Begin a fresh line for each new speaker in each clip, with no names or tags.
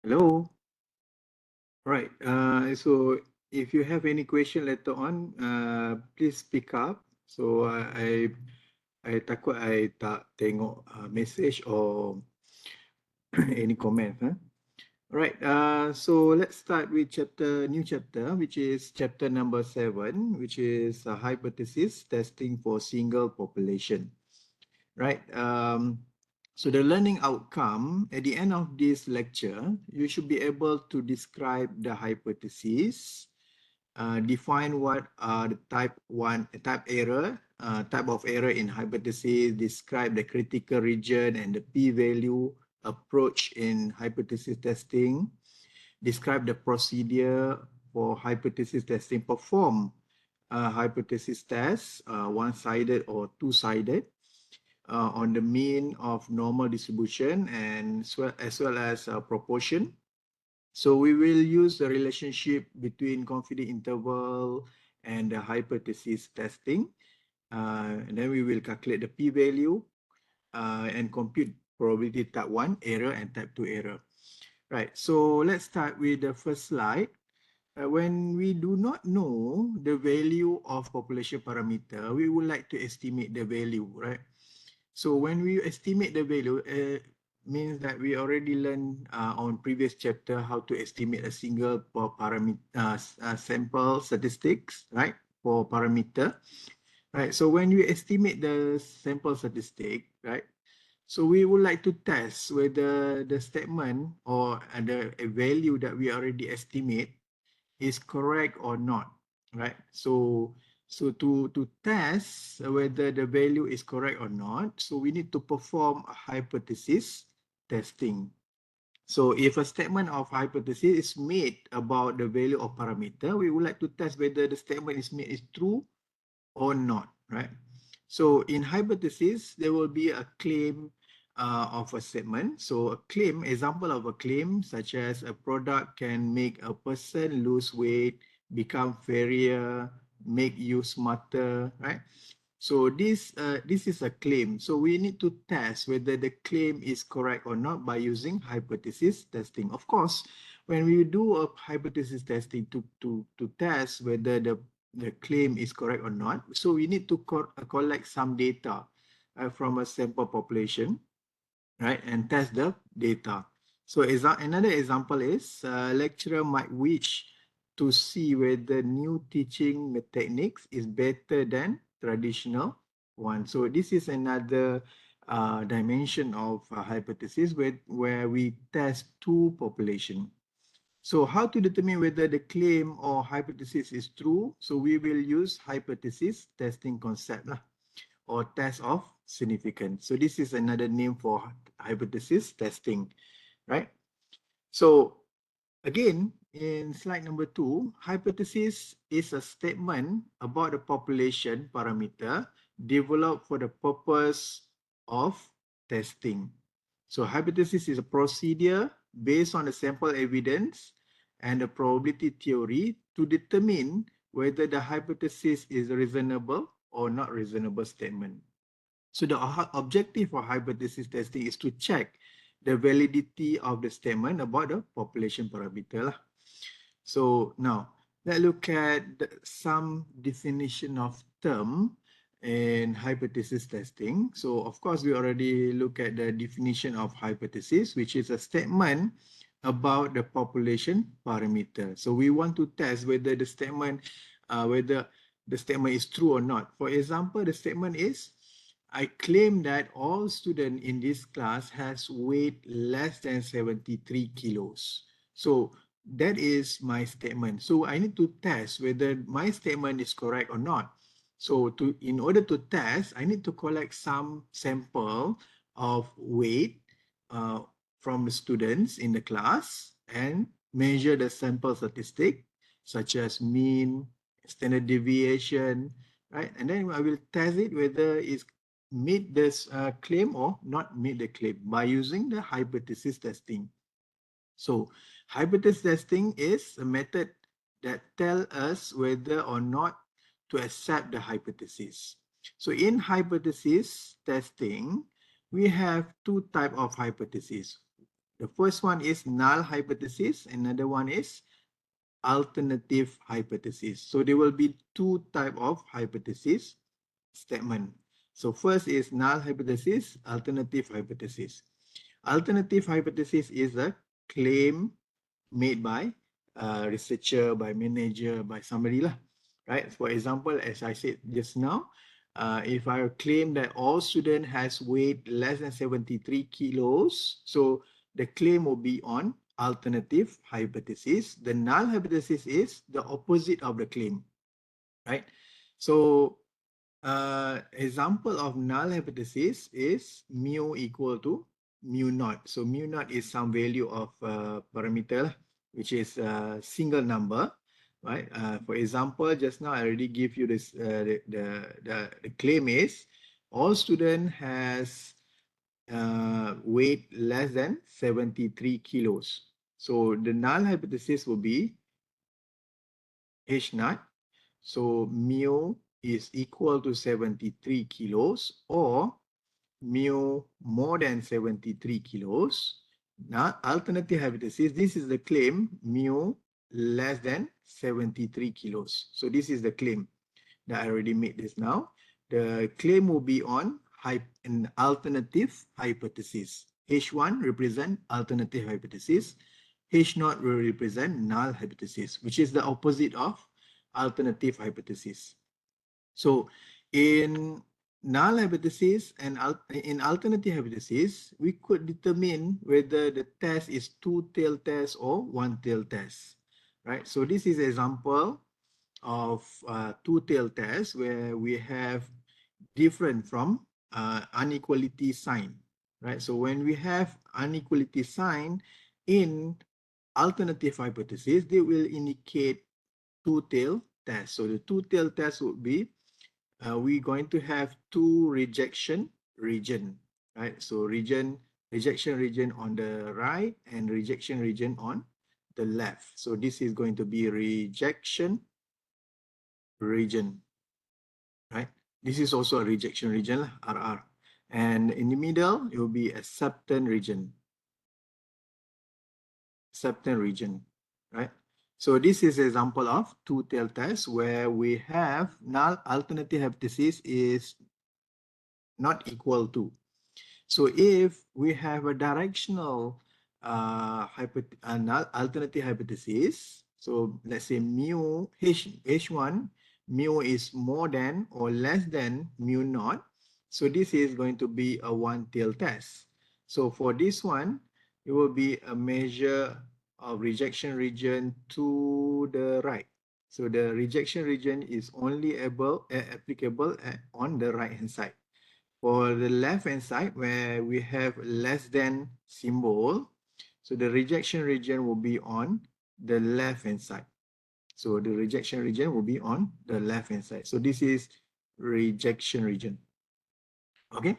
Hello. Right. So if you have any question later on, please speak up. So I takut I tak tengok message or any comment. Huh? Right. So let's start with new chapter, which is chapter number 7, which is hypothesis testing for single population. Right. So the learning outcome at the end of this lecture, you should be able to describe the hypothesis, define what are the type of error in hypothesis, describe the critical region and the p-value approach in hypothesis testing, describe the procedure for hypothesis testing, perform hypothesis tests, one-sided or two-sided, on the mean of normal distribution and as well as proportion. So we will use the relationship between confidence interval and the hypothesis testing. And then we will calculate the p-value and compute probability type 1 error and type 2 error. Right, so let's start with the first slide. When we do not know the value of population parameter, we would like to estimate the value, right? So when we estimate the value, means that we already learned on previous chapter how to estimate a single parameter sample statistics, right? For parameter, right? So when you estimate the sample statistic, right? So we would like to test whether the statement or the value that we already estimate is correct or not, right? So to test whether the value is correct or not, so we need to perform a hypothesis testing. So if a statement of hypothesis is made about the value of parameter, we would like to test whether the statement is made is true or not, right? So in hypothesis, there will be a claim of a statement. So a claim, example of a claim, such as a product can make a person lose weight, become fairer, make you smarter, right? So this is a claim. So we need to test whether the claim is correct or not by using hypothesis testing. Of course, when we do a hypothesis testing to test whether the claim is correct or not, so we need to collect some data from a sample population, right, and test the data. So another example is lecturer might wish to see whether new teaching techniques is better than traditional one. So this is another dimension of hypothesis where we test two population. So how to determine whether the claim or hypothesis is true? So we will use hypothesis testing concept lah, or test of significance. So this is another name for hypothesis testing, right? So again, in slide number 2, hypothesis is a statement about the population parameter developed for the purpose of testing. So hypothesis is a procedure based on the sample evidence and the probability theory to determine whether the hypothesis is reasonable or not reasonable statement. So the objective of hypothesis testing is to check the validity of the statement about the population parameter lah. So now let's look at some definition of term in hypothesis testing. So of course we already look at the definition of hypothesis, which is a statement about the population parameter. So we want to test whether the statement is true or not. For example, the statement is, I claim that all students in this class has weight less than 73 kilos. So that is my statement. So I need to test whether my statement is correct or not. So in order to test, I need to collect some sample of weight from the students in the class and measure the sample statistic such as mean, standard deviation, right? And then I will test it whether it's meet this claim or not meet the claim by using the hypothesis testing. So hypothesis testing is a method that tells us whether or not to accept the hypothesis. So in hypothesis testing, we have two types of hypothesis. The first one is null hypothesis, another one is alternative hypothesis. So there will be two type of hypothesis statement. So first is null hypothesis, alternative hypothesis. Alternative hypothesis is a claim made by a researcher, by manager, by somebody lah, right? For example, as I said just now, if I claim that all student has weight less than 73 kilos, so the claim will be on alternative hypothesis. The null hypothesis is the opposite of the claim, right? So example of null hypothesis is mu equal to mu naught. So mu naught is some value of parameter, which is a single number, right? For example, just now I already give you this. The claim is all student has weight less than 73 kilos. So the null hypothesis will be H naught. So mu is equal to 73 kilos or mu more than 73 kilos. Now, alternative hypothesis, this is the claim, mu less than 73 kilos. So this is the claim that I already made this now. The claim will be on an alternative hypothesis. H1 represent alternative hypothesis. H0 will represent null hypothesis, which is the opposite of alternative hypothesis. So in null hypothesis and in alternative hypothesis, we could determine whether the test is two-tail test or one-tail test, right? So this is an example of two-tail test where we have different from inequality sign, right? So when we have inequality sign in alternative hypothesis, they will indicate two-tail test. So the two-tail test would be we're going to have two rejection region, right? So rejection region on the right and rejection region on the left. So this is going to be rejection region, right? This is also a rejection region, RR. And in the middle, it will be acceptance region. Acceptance region, right? So this is an example of two-tail test where we have null alternative hypothesis is not equal to. So if we have a directional null alternative hypothesis, so let's say mu H1, mu is more than or less than mu naught. So this is going to be a one-tail test. So for this one, it will be a measure of rejection region to the right. So the rejection region is only applicable on the right-hand side. For the left-hand side, where we have less than symbol, so the rejection region will be on the left-hand side. So the rejection region will be on the left-hand side. So this is rejection region. Okay.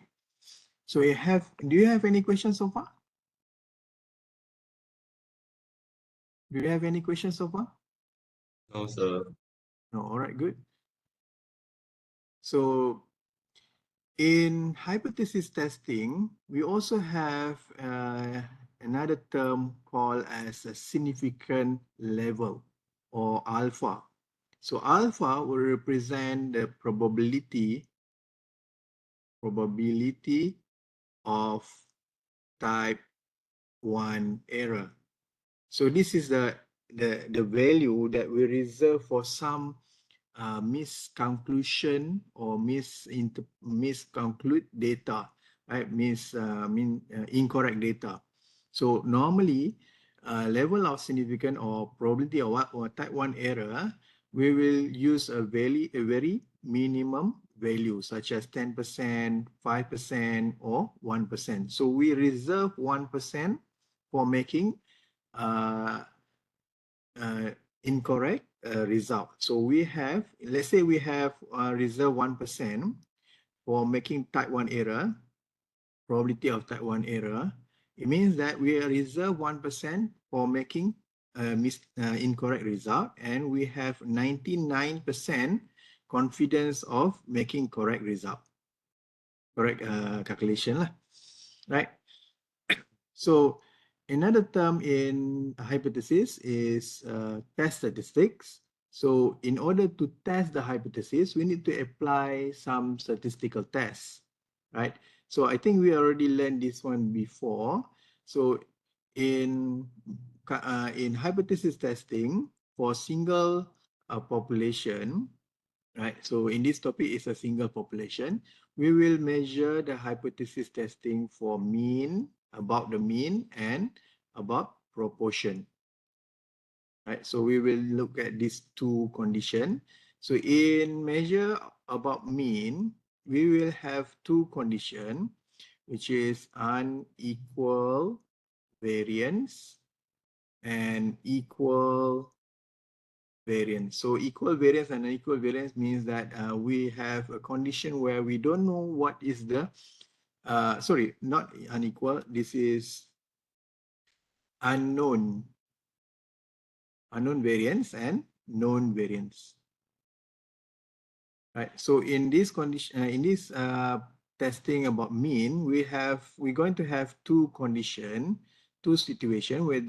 So do you have any questions so far? Do you have any questions so far?
No, sir.
No, all right, good. So in hypothesis testing, we also have another term called as a significant level or alpha. So alpha will represent the probability of type 1 error. So this is the value that we reserve for some misconclusion or misconclude data, right? Incorrect data. So normally, level of significant or probability or type 1 error, we will use a very minimum value such as 10%, 5%, or 1%. So we reserve 1% for making incorrect result. So we have, let's say we have reserved 1% for making type 1 error, probability of type 1 error. It means that we reserve 1% for making incorrect result, and we have 99% confidence of making correct result, correct calculation lah, right? So Another term in hypothesis is test statistics. So in order to test the hypothesis, we need to apply some statistical tests, right? So I think we already learned this one before. So in in hypothesis testing for single population, right? So in this topic is a single population. We will measure the hypothesis testing for mean, about the mean, and about proportion, right? So we will look at these two conditions. So in measure about mean, we will have two conditions, which is unequal variance and equal variance. So equal variance and unequal variance means that we have a condition where we don't know what is the, sorry, not unequal, this is unknown, unknown variance and known variance. Right. So in this condition, in this testing about mean, we're going to have two condition, two situation where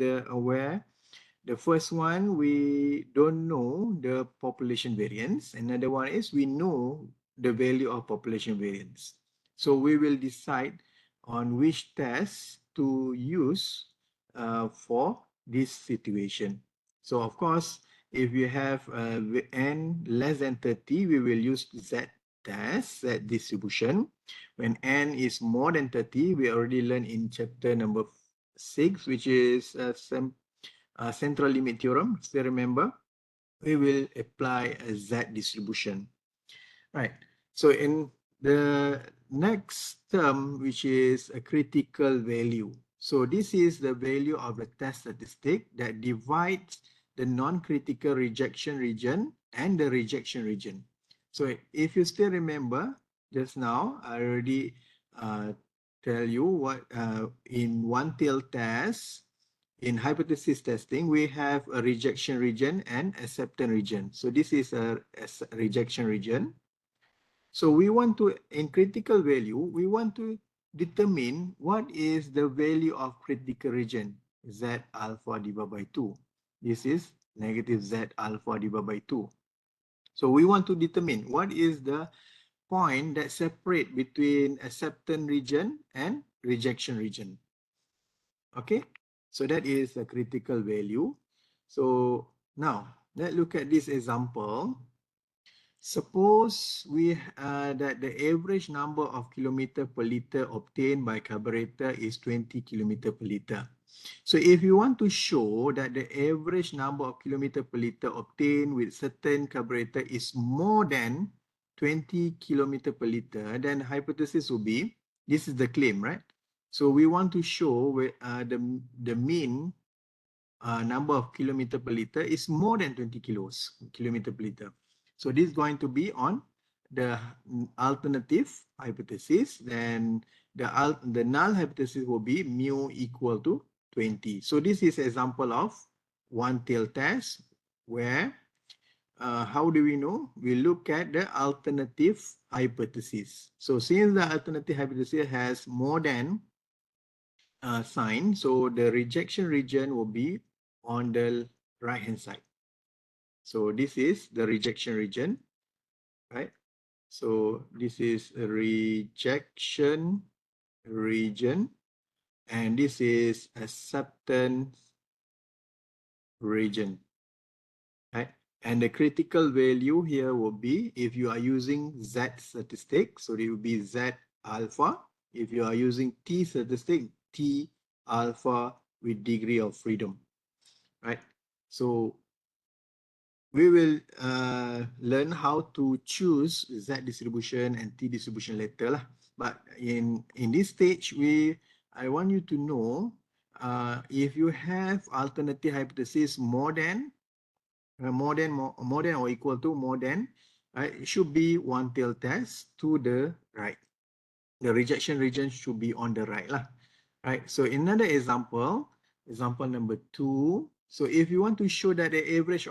the first one, we don't know the population variance. Another one is we know the value of population variance. So we will decide on which test to use for this situation. So of course, if you have n less than 30, we will use Z test, Z distribution. When n is more than 30, we already learned in chapter number 6, which is central limit theorem. Still remember, we will apply a Z distribution. Right. So in the next term, which is a critical value. So this is the value of the test statistic that divides the non-critical rejection region and the rejection region. So if you still remember, just now, I already tell you what in one-tail test, in hypothesis testing, we have a rejection region and acceptance region. So this is a rejection region. So we want to, in critical value, we want to determine what is the value of critical region, Z alpha divided by 2. This is negative Z alpha divided by 2. So we want to determine what is the point that separate between acceptance region and rejection region. Okay, so that is a critical value. So now let's look at this example. Suppose that the average number of kilometer per liter obtained by carburetor is 20 kilometer per liter. So if you want to show that the average number of kilometer per liter obtained with certain carburetor is more than 20 kilometer per liter, then hypothesis will be, this is the claim, right? So we want to show the mean number of kilometer per liter is more than 20 kilometer per liter. So this is going to be on the alternative hypothesis. Then the null hypothesis will be mu equal to 20. So this is an example of one-tail test where how do we know? We look at the alternative hypothesis. So since the alternative hypothesis has more than sign, so the rejection region will be on the right hand side. So this is the rejection region, right? So this is a rejection region, and this is acceptance region, right? And the critical value here will be, if you are using Z statistic, so it will be Z alpha. If you are using T statistic, T alpha with degree of freedom, right? So we will learn how to choose Z distribution and T distribution later lah. But in this stage, I want you to know if you have alternative hypothesis more than or equal to more than, it should be one tail test to the right. The rejection region should be on the right lah. Right. So another example number 2. So if you want to show that the average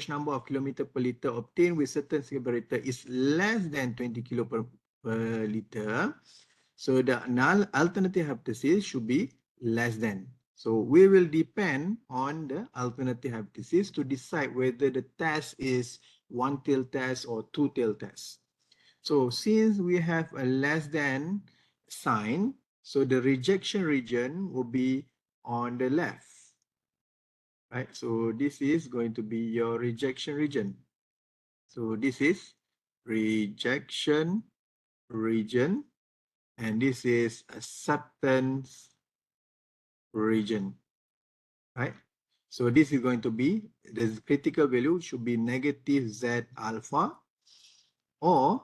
number of kilometer per liter obtained with certain carburetor is less than 20 kilo per liter, so the null alternative hypothesis should be less than. So we will depend on the alternative hypothesis to decide whether the test is one-tail test or two-tail test. So since we have a less than sign, so the rejection region will be on the left, right? So this is going to be your rejection region. So this is rejection region, and this is acceptance region, right? So this is going to be, the critical value should be negative Z alpha, or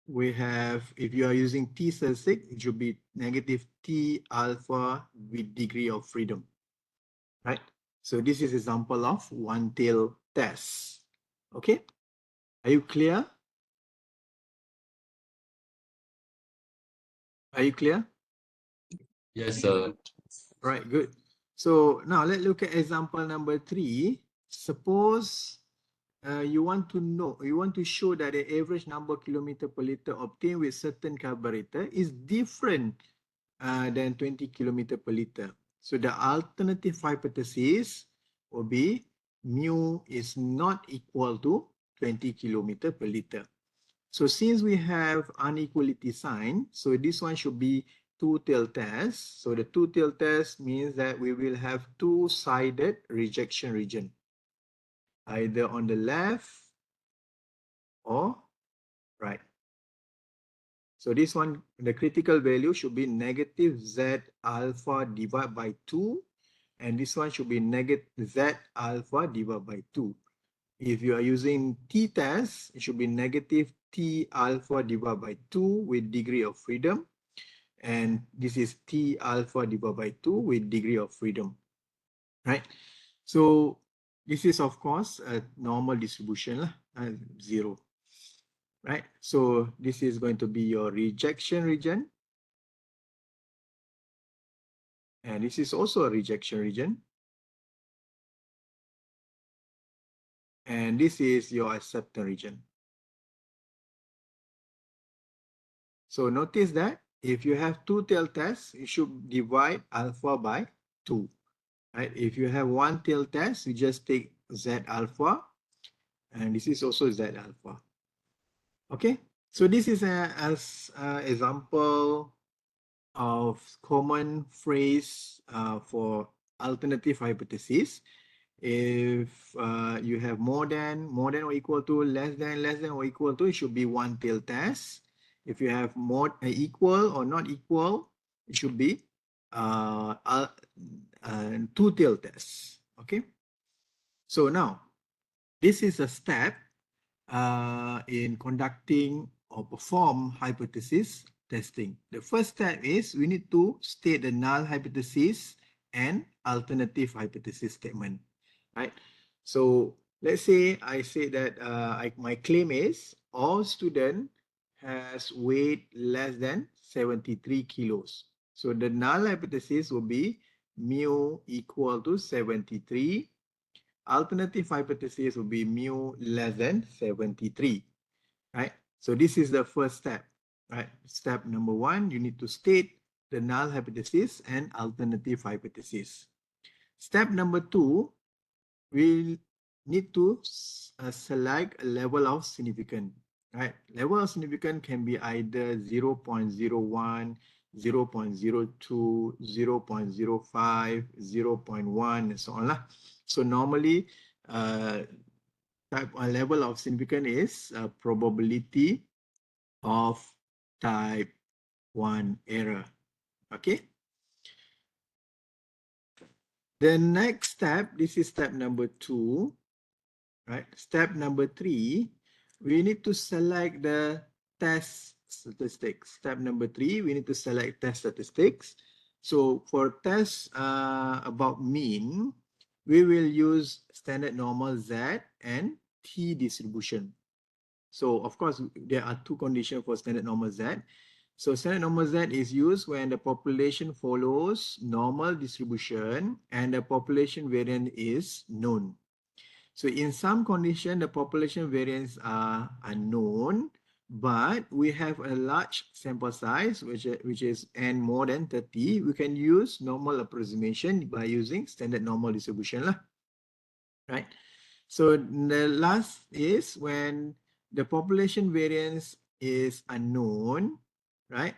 we have, if you are using T statistic, it should be negative T alpha with degree of freedom, right? So this is example of one-tail test. Okay, are you clear? Are you clear?
Yes, sir.
Right, good. So now let's look at example number 3. Suppose you want to show that the average number of kilometer per liter obtained with certain carburetor is different than 20 kilometer per liter. So the alternative hypothesis will be mu is not equal to 20 kilometer per liter. So since we have unequality sign, so this one should be two-tail test. So the two-tail test means that we will have two-sided rejection region, either on the left or right. So this one, the critical value should be negative Z alpha divided by 2. And this one should be negative Z alpha divided by 2. If you are using t-test, it should be negative T alpha divided by 2 with degree of freedom. And this is T alpha divided by 2 with degree of freedom, right? So this is, of course, a normal distribution, 0, right? So this is going to be your rejection region. And this is also a rejection region. And this is your acceptance region. So notice that if you have two-tail test, you should divide alpha by 2. Right? If you have one-tail test, you just take Z alpha, and this is also Z alpha. Okay, so this is as example of common phrase for alternative hypothesis. If you have more than or equal to, less than or equal to, it should be one-tail test. If you have more equal or not equal, it should be two-tail test. Okay. So now, this is a step in conducting or perform hypothesis testing. The first step is we need to state the null hypothesis and alternative hypothesis statement, right? So let's say I say that my claim is all student has weight less than 73 kilos. So the null hypothesis will be mu equal to 73. Alternative hypothesis will be mu less than 73, right? So this is the first step, right? Step number 1, you need to state the null hypothesis and alternative hypothesis. Step number 2, we need to select a level of significance, right? Level of significance can be either 0.01, 0.02, 0.05, 0.1, and so on. So normally, level of significance is probability of type 1 error. Okay. The next step, this is step number 2, right? Step number 3, we need to select the test statistics. Step number 3, we need to select test statistics. So for tests about mean, we will use standard normal Z and T distribution. So of course, there are two conditions for standard normal Z. So standard normal Z is used when the population follows normal distribution and the population variance is known. So in some condition, the population variance are unknown, but we have a large sample size, which is n more than 30. We can use normal approximation by using standard normal distribution lah, right? So the last is when the population variance is unknown, right?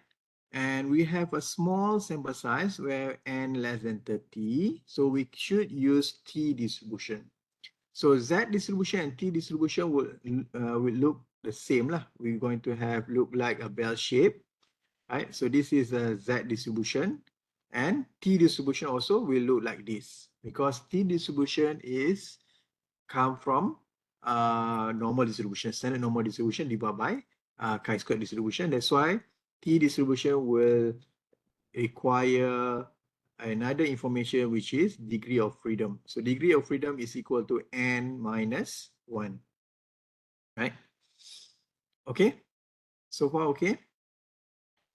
And we have a small sample size where n less than 30. So we should use t distribution. So Z distribution and T distribution will look the same lah. We're going to have look like a bell shape, right? So this is a Z distribution, and T distribution also will look like this because T distribution is come from normal distribution, standard normal distribution divided by chi-square distribution. That's why T distribution will require another information, which is degree of freedom. So degree of freedom is equal to n minus 1, right? Okay, so far okay.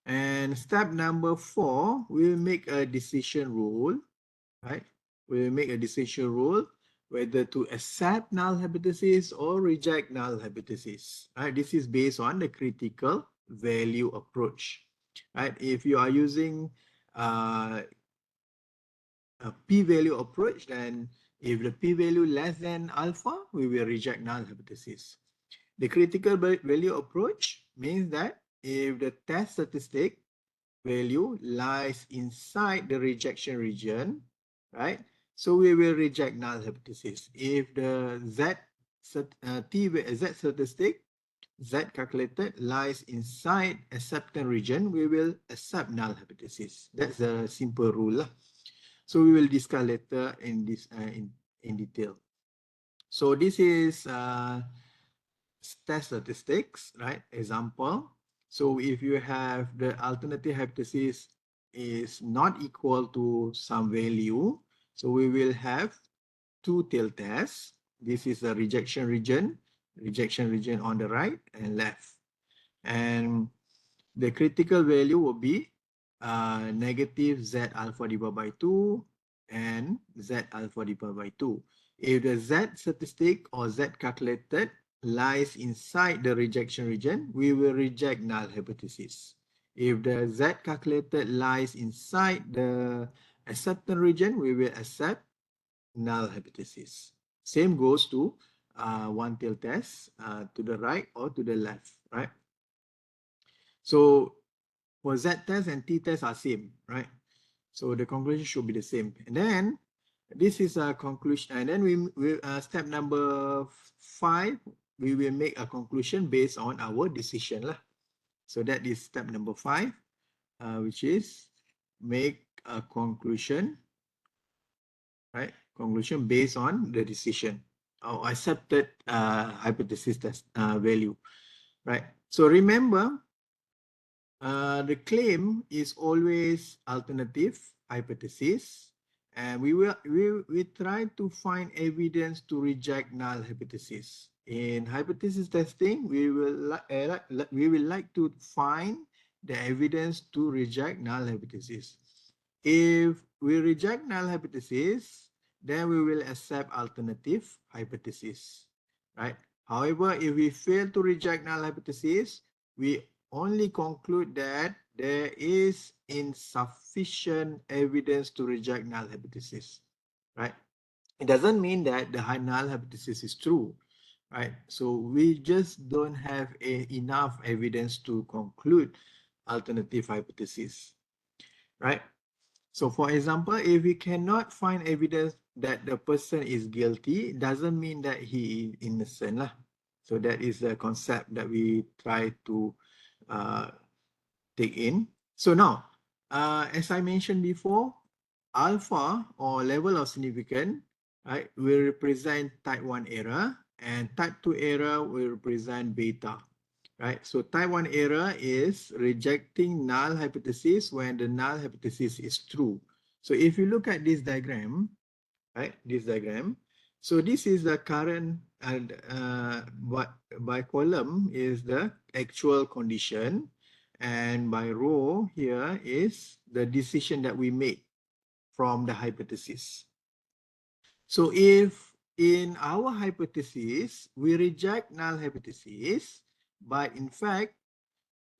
And step number 4, we'll make a decision rule, right? We'll make a decision rule whether to accept null hypothesis or reject null hypothesis, right? This is based on the critical value approach, right? If you are using a p-value approach, then if the p-value less than alpha, we will reject null hypothesis. The critical value approach means that if the test statistic value lies inside the rejection region, right? So we will reject null hypothesis. If the Z statistic, Z calculated, lies inside acceptance region, we will accept null hypothesis. That's a simple rule. So we will discuss later in this in detail. So this is test statistics, right? Example. So if you have the alternative hypothesis is not equal to some value, so we will have two tail tests. This is the rejection region on the right and left. And the critical value will be negative Z alpha divided by 2 and Z alpha divided by 2. If the Z statistic or Z calculated lies inside the rejection region, we will reject null hypothesis. If the Z calculated lies inside the acceptance region, we will accept null hypothesis. Same goes to one tail test to the right or to the left, right? So for Z test and T test are same, right? So the conclusion should be the same. And then this is a conclusion. And then we step number 5, we will make a conclusion based on our decision lah. So that is step number 5, which is make a conclusion, right? Conclusion based on the decision or accepted hypothesis test value, right? So remember, the claim is always alternative hypothesis, and we try to find evidence to reject null hypothesis. In hypothesis testing, we will like to find the evidence to reject null hypothesis. If we reject null hypothesis, then we will accept alternative hypothesis, right? However, if we fail to reject null hypothesis, we only conclude that there is insufficient evidence to reject null hypothesis, right? It doesn't mean that the null hypothesis is true, right? So we just don't have enough evidence to conclude alternative hypothesis, right? So for example, if we cannot find evidence that the person is guilty, it doesn't mean that he is innocent lah. So that is the concept that we try to take in. So now, as I mentioned before, alpha or level of significance, right, will represent type 1 error, and type 2 error will represent beta, right? So type 1 error is rejecting null hypothesis when the null hypothesis is true. So if you look at this diagram, right, this diagram, so this is the current, by column is the actual condition, and by row here is the decision that we made from the hypothesis. So if in our hypothesis, we reject null hypothesis, but in fact,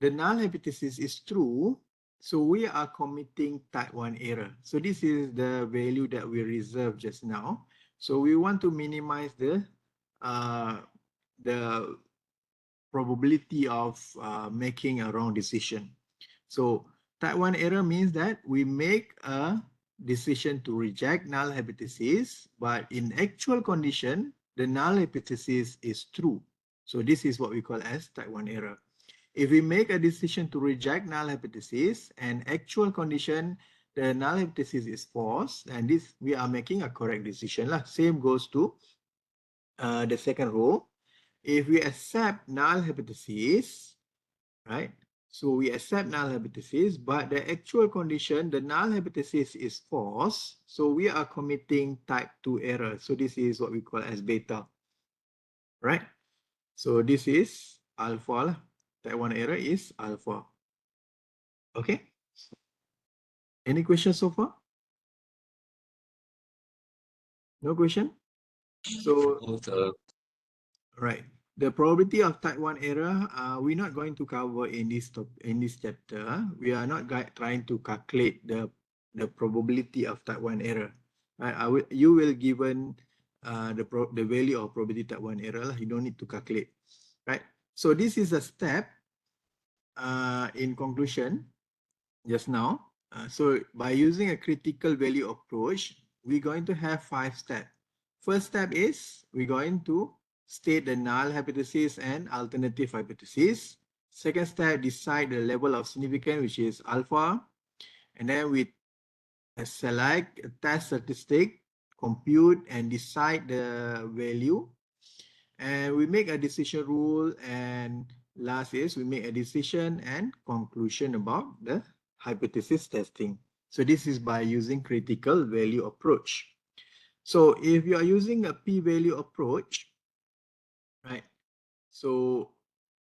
the null hypothesis is true, so we are committing type 1 error. So this is the value that we reserved just now. So we want to minimize the probability of making a wrong decision. So type 1 error means that we make a decision to reject null hypothesis, but in actual condition, the null hypothesis is true. So this is what we call as type 1 error. If we make a decision to reject null hypothesis and actual condition, the null hypothesis is false, and this we are making a correct decision lah. Same goes to the second row. If we accept null hypothesis, right? So we accept null hypothesis, but the actual condition, the null hypothesis is false. So we are committing type 2 error. So this is what we call as beta, right? So this is alpha. Type 1 error is alpha. Okay. Any questions so far? No question? So, right. The probability of type 1 error, we're not going to cover in this chapter. We are not trying to calculate the probability of type 1 error. Right? You will given the value of probability type 1 error. You don't need to calculate. Right? So this is a step in conclusion just now. So by using a critical value approach, we're going to have 5 steps. First step is we're going to state the null hypothesis and alternative hypothesis. Second step, decide the level of significance, which is alpha. And then we select a test statistic, compute and decide the value. And we make a decision rule, and last is we make a decision and conclusion about the hypothesis testing. So this is by using critical value approach. So if you are using a p-value approach, right? So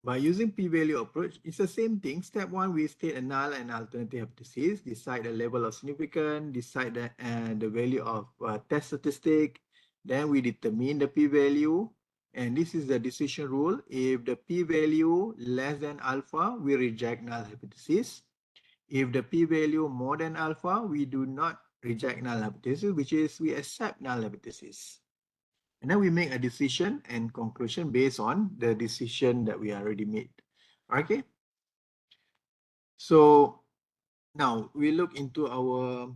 by using p-value approach, it's the same thing. Step 1, we state a null and alternative hypothesis, decide the level of significance, decide the value of test statistic. Then we determine the p-value. And this is the decision rule. If the p-value less than alpha, we reject null hypothesis. If the p-value more than alpha, we do not reject null hypothesis, which is we accept null hypothesis. And then we make a decision and conclusion based on the decision that we already made. Okay. So now we look into our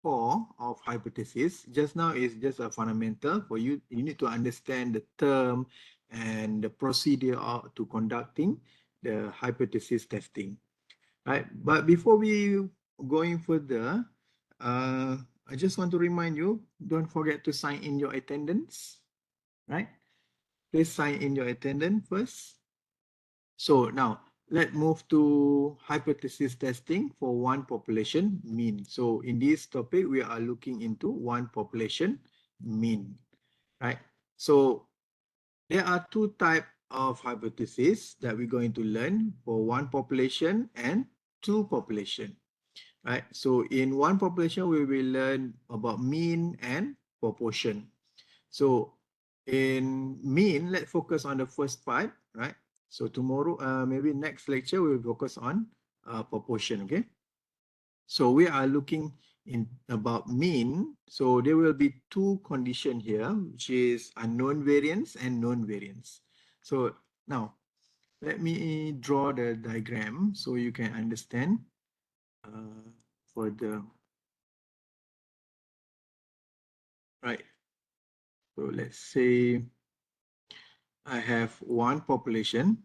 core of hypothesis. Just now is just a fundamental for you. You need to understand the term and the procedure to conducting the hypothesis testing. Right. But before we going further, I just want to remind you, don't forget to sign in your attendance. Right. Please sign in your attendance first. So now let's move to hypothesis testing for one population mean. So in this topic, we are looking into one population mean, right? So there are two types of hypothesis that we're going to learn for one population and two population, right? So in one population, we will learn about mean and proportion. So in mean, let's focus on the first part, right? So tomorrow, maybe next lecture, we'll focus on proportion, okay? So we are looking in about mean. So there will be two conditions here, which is unknown variance and known variance. So now, let me draw the diagram so you can understand for the, right? So let's say I have one population.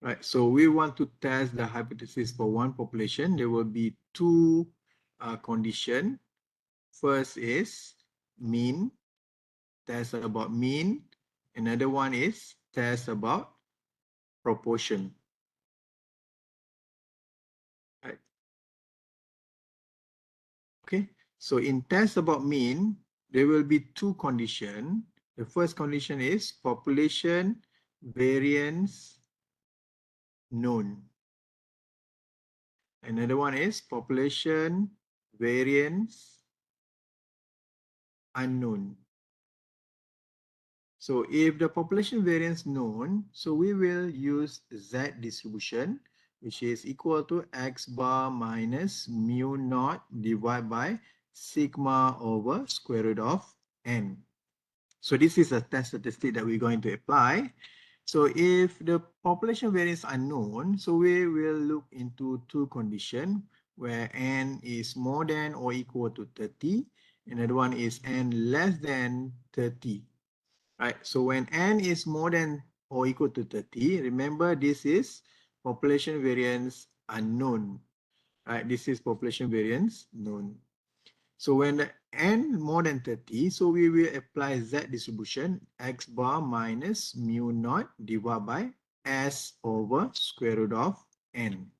Right, so we want to test the hypothesis for one population. There will be two conditions. First is mean, test about mean. Another one is test about proportion. Right. Okay, so in test about mean, there will be two conditions. The first condition is population variance known. Another one is population variance unknown. So if the population variance known, so we will use Z distribution, which is equal to X bar minus mu naught divided by sigma over square root of N. So this is a test statistic that we're going to apply. So if the population variance unknown, so we will look into two conditions where N is more than or equal to 30. Another one is N less than 30. Right, so when N is more than or equal to 30, remember this is population variance unknown. Right, this is population variance known. So when the N more than 30, so we will apply Z distribution, X bar minus mu naught divided by S over square root of N.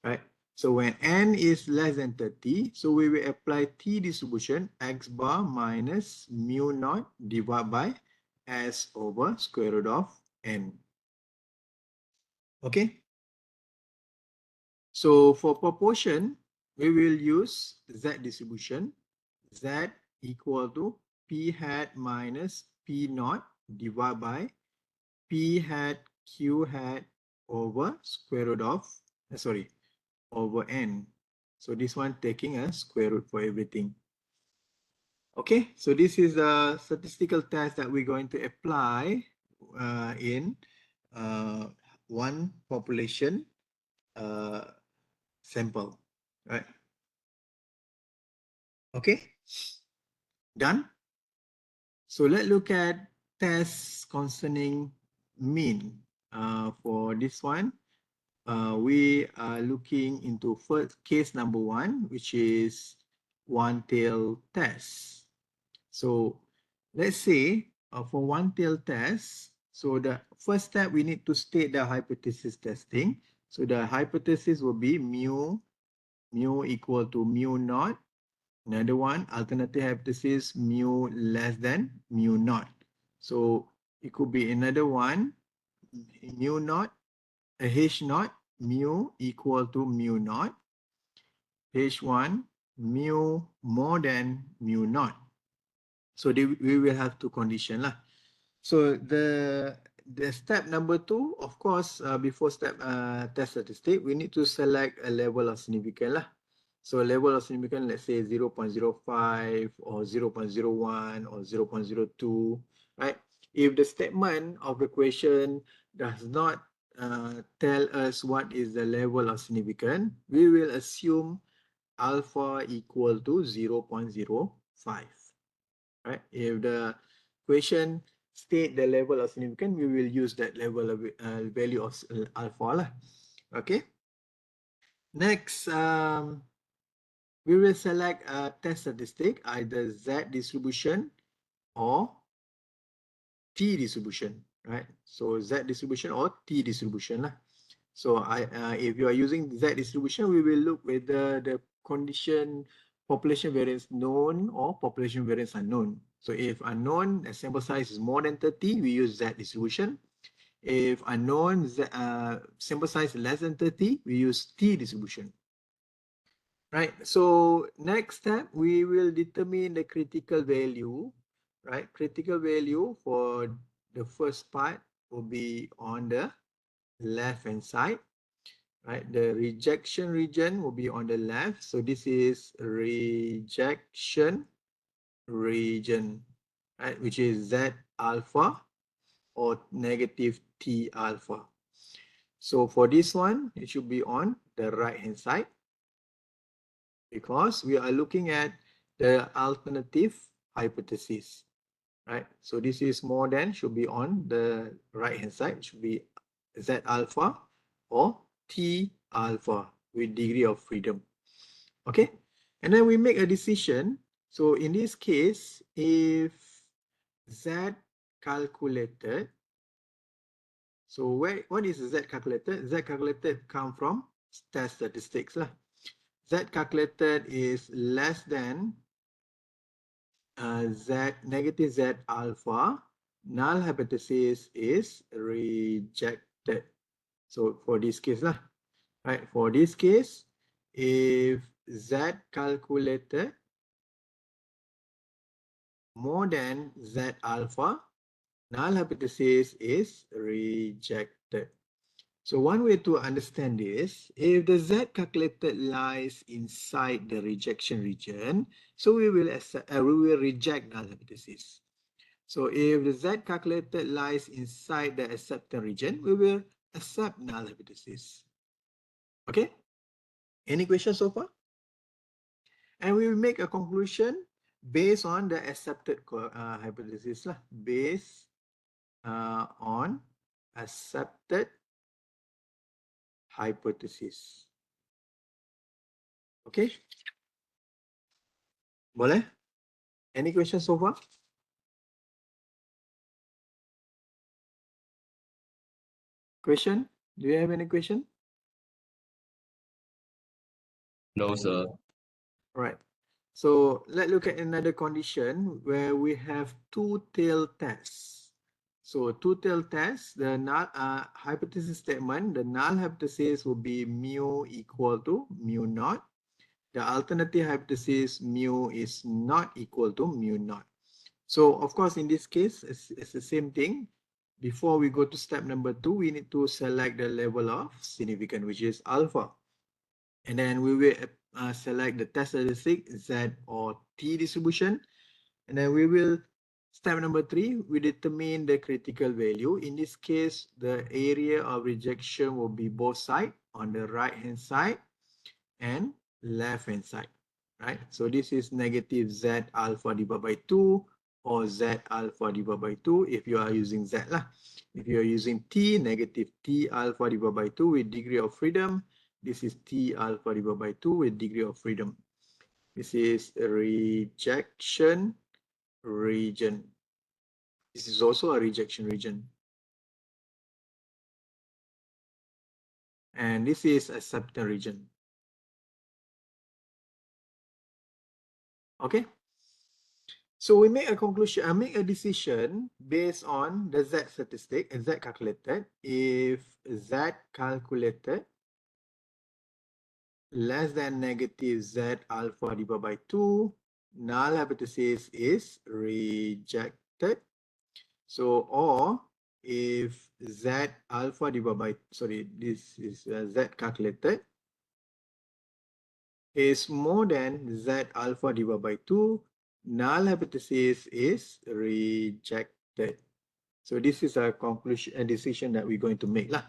Right, so when N is less than 30, so we will apply T distribution, X bar minus mu naught divided by S over square root of N. Okay. So for proportion, we will use Z distribution. Z equal to P hat minus P naught divided by P hat Q hat over square root of, over N. So this one taking a square root for everything. Okay, so this is a statistical test that we're going to apply in one population sample, right? Okay, done. So let's look at tests concerning mean. For this one, we are looking into first case number 1, which is one-tail test. So let's say for one-tail test, so the first step we need to state the hypothesis testing. So the hypothesis will be mu equal to mu naught. Another one, alternative hypothesis, mu less than mu naught. So it could be another one, mu naught, H naught, mu equal to mu naught. H1, mu more than mu naught. So we will have two conditions lah. So the step number 2, of course, before step test statistic, we need to select a level of significance lah. So level of significance, let's say 0.05 or 0.01 or 0.02, right? If the statement of the question does not tell us what is the level of significance, we will assume alpha equal to 0.05. Right? If the question state the level of significance, we will use that level of value of alpha lah. Okay. Next, we will select a test statistic, either Z distribution or T distribution, right? So Z distribution or T distribution lah. So if you are using Z distribution, we will look whether the condition population variance known or population variance unknown. So if unknown, the sample size is more than 30, we use Z distribution. If unknown, sample size less than 30, we use T distribution. Right, so next step, we will determine the critical value, right? Critical value for the first part will be on the left-hand side. Right, the rejection region will be on the left. So this is rejection region, right, which is Z alpha or negative T alpha. So for this one, it should be on the right-hand side because we are looking at the alternative hypothesis, right? So this is more than, should be on the right-hand side, it should be Z alpha or T alpha with degree of freedom. Okay, and then we make a decision. So in this case, if Z calculated, so what is Z calculated? Z calculated come from test statistics lah. Z calculated is less than Z negative Z alpha. Null hypothesis is rejected. So for this case lah, right? For this case, if Z calculated more than Z alpha, null hypothesis is rejected. So one way to understand this, if the Z calculated lies inside the rejection region, so we will reject null hypothesis. So if the Z calculated lies inside the acceptance region, we will accept null hypothesis. Okay? Any questions so far? And we will make a conclusion based on the accepted hypothesis lah. Based on accepted hypothesis. Okay? Boleh? Any questions so far? Question? Do you have any question?
No, sir.
Right. So let's look at another condition where we have two-tailed tests. So two-tailed test, the null hypothesis statement, the null hypothesis will be mu equal to mu naught. The alternative hypothesis mu is not equal to mu naught. So of course, in this case, it's the same thing. Before we go to step number 2, we need to select the level of significance, which is alpha. And then we will select the test statistic Z or T distribution. And then we will, step number 3, we determine the critical value. In this case, the area of rejection will be both sides, on the right hand side and left hand side, right? So this is negative Z alpha divided by 2 or Z alpha divided by 2 if you are using Z lah. If you are using T, negative T alpha divided by 2 with degree of freedom. This is T alpha divided by 2 with degree of freedom. This is a rejection region. This is also a rejection region. And this is acceptance region. Okay. So we make a conclusion, make a decision based on the Z statistic, Z calculated. If Z calculated less than negative Z alpha divided by 2, null hypothesis is rejected. So, or if Z alpha divided by, sorry, this is Z calculated is more than Z alpha divided by 2, null hypothesis is rejected. So this is a conclusion, a decision that we're going to make lah.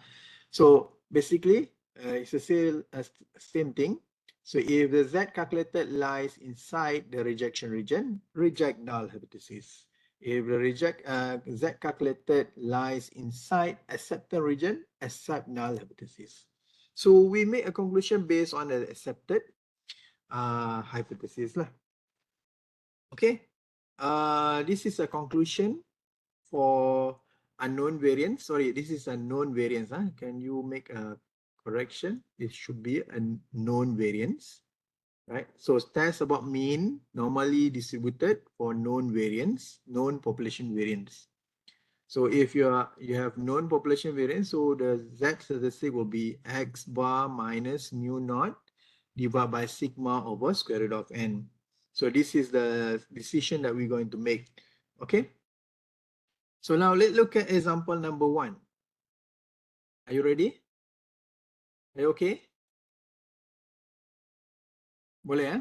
So basically, it's the same thing. So if the Z calculated lies inside the rejection region, reject null hypothesis. If the Z calculated lies inside acceptance region, accept null hypothesis. So we make a conclusion based on the accepted hypothesis lah. Okay. This is a conclusion for unknown variance. Sorry, this is a known variance. Can you make a correction? It should be a known variance, right? So test about mean normally distributed for known variance, known population variance. So if you have known population variance, so the Z statistic will be X bar minus mu naught divided by sigma over square root of n. So this is the decision that we're going to make. Okay. So now let's look at example number 1. Are you ready? Are you okay? Boleh eh?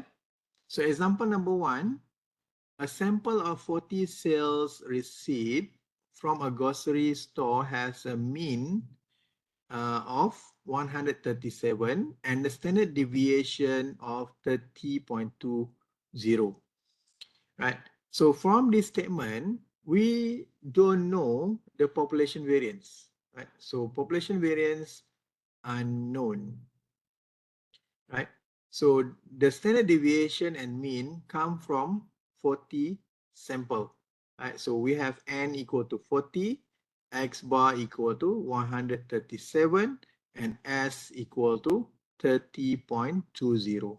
So example number 1, a sample of 40 sales received from a grocery store has a mean of 137 and the standard deviation of 30.20. Right. So from this statement, we don't know the population variance. Right. So population variance unknown. Right. So the standard deviation and mean come from 40 sample. Right. So we have n equal to 40, x bar equal to 137, and s equal to 30.20.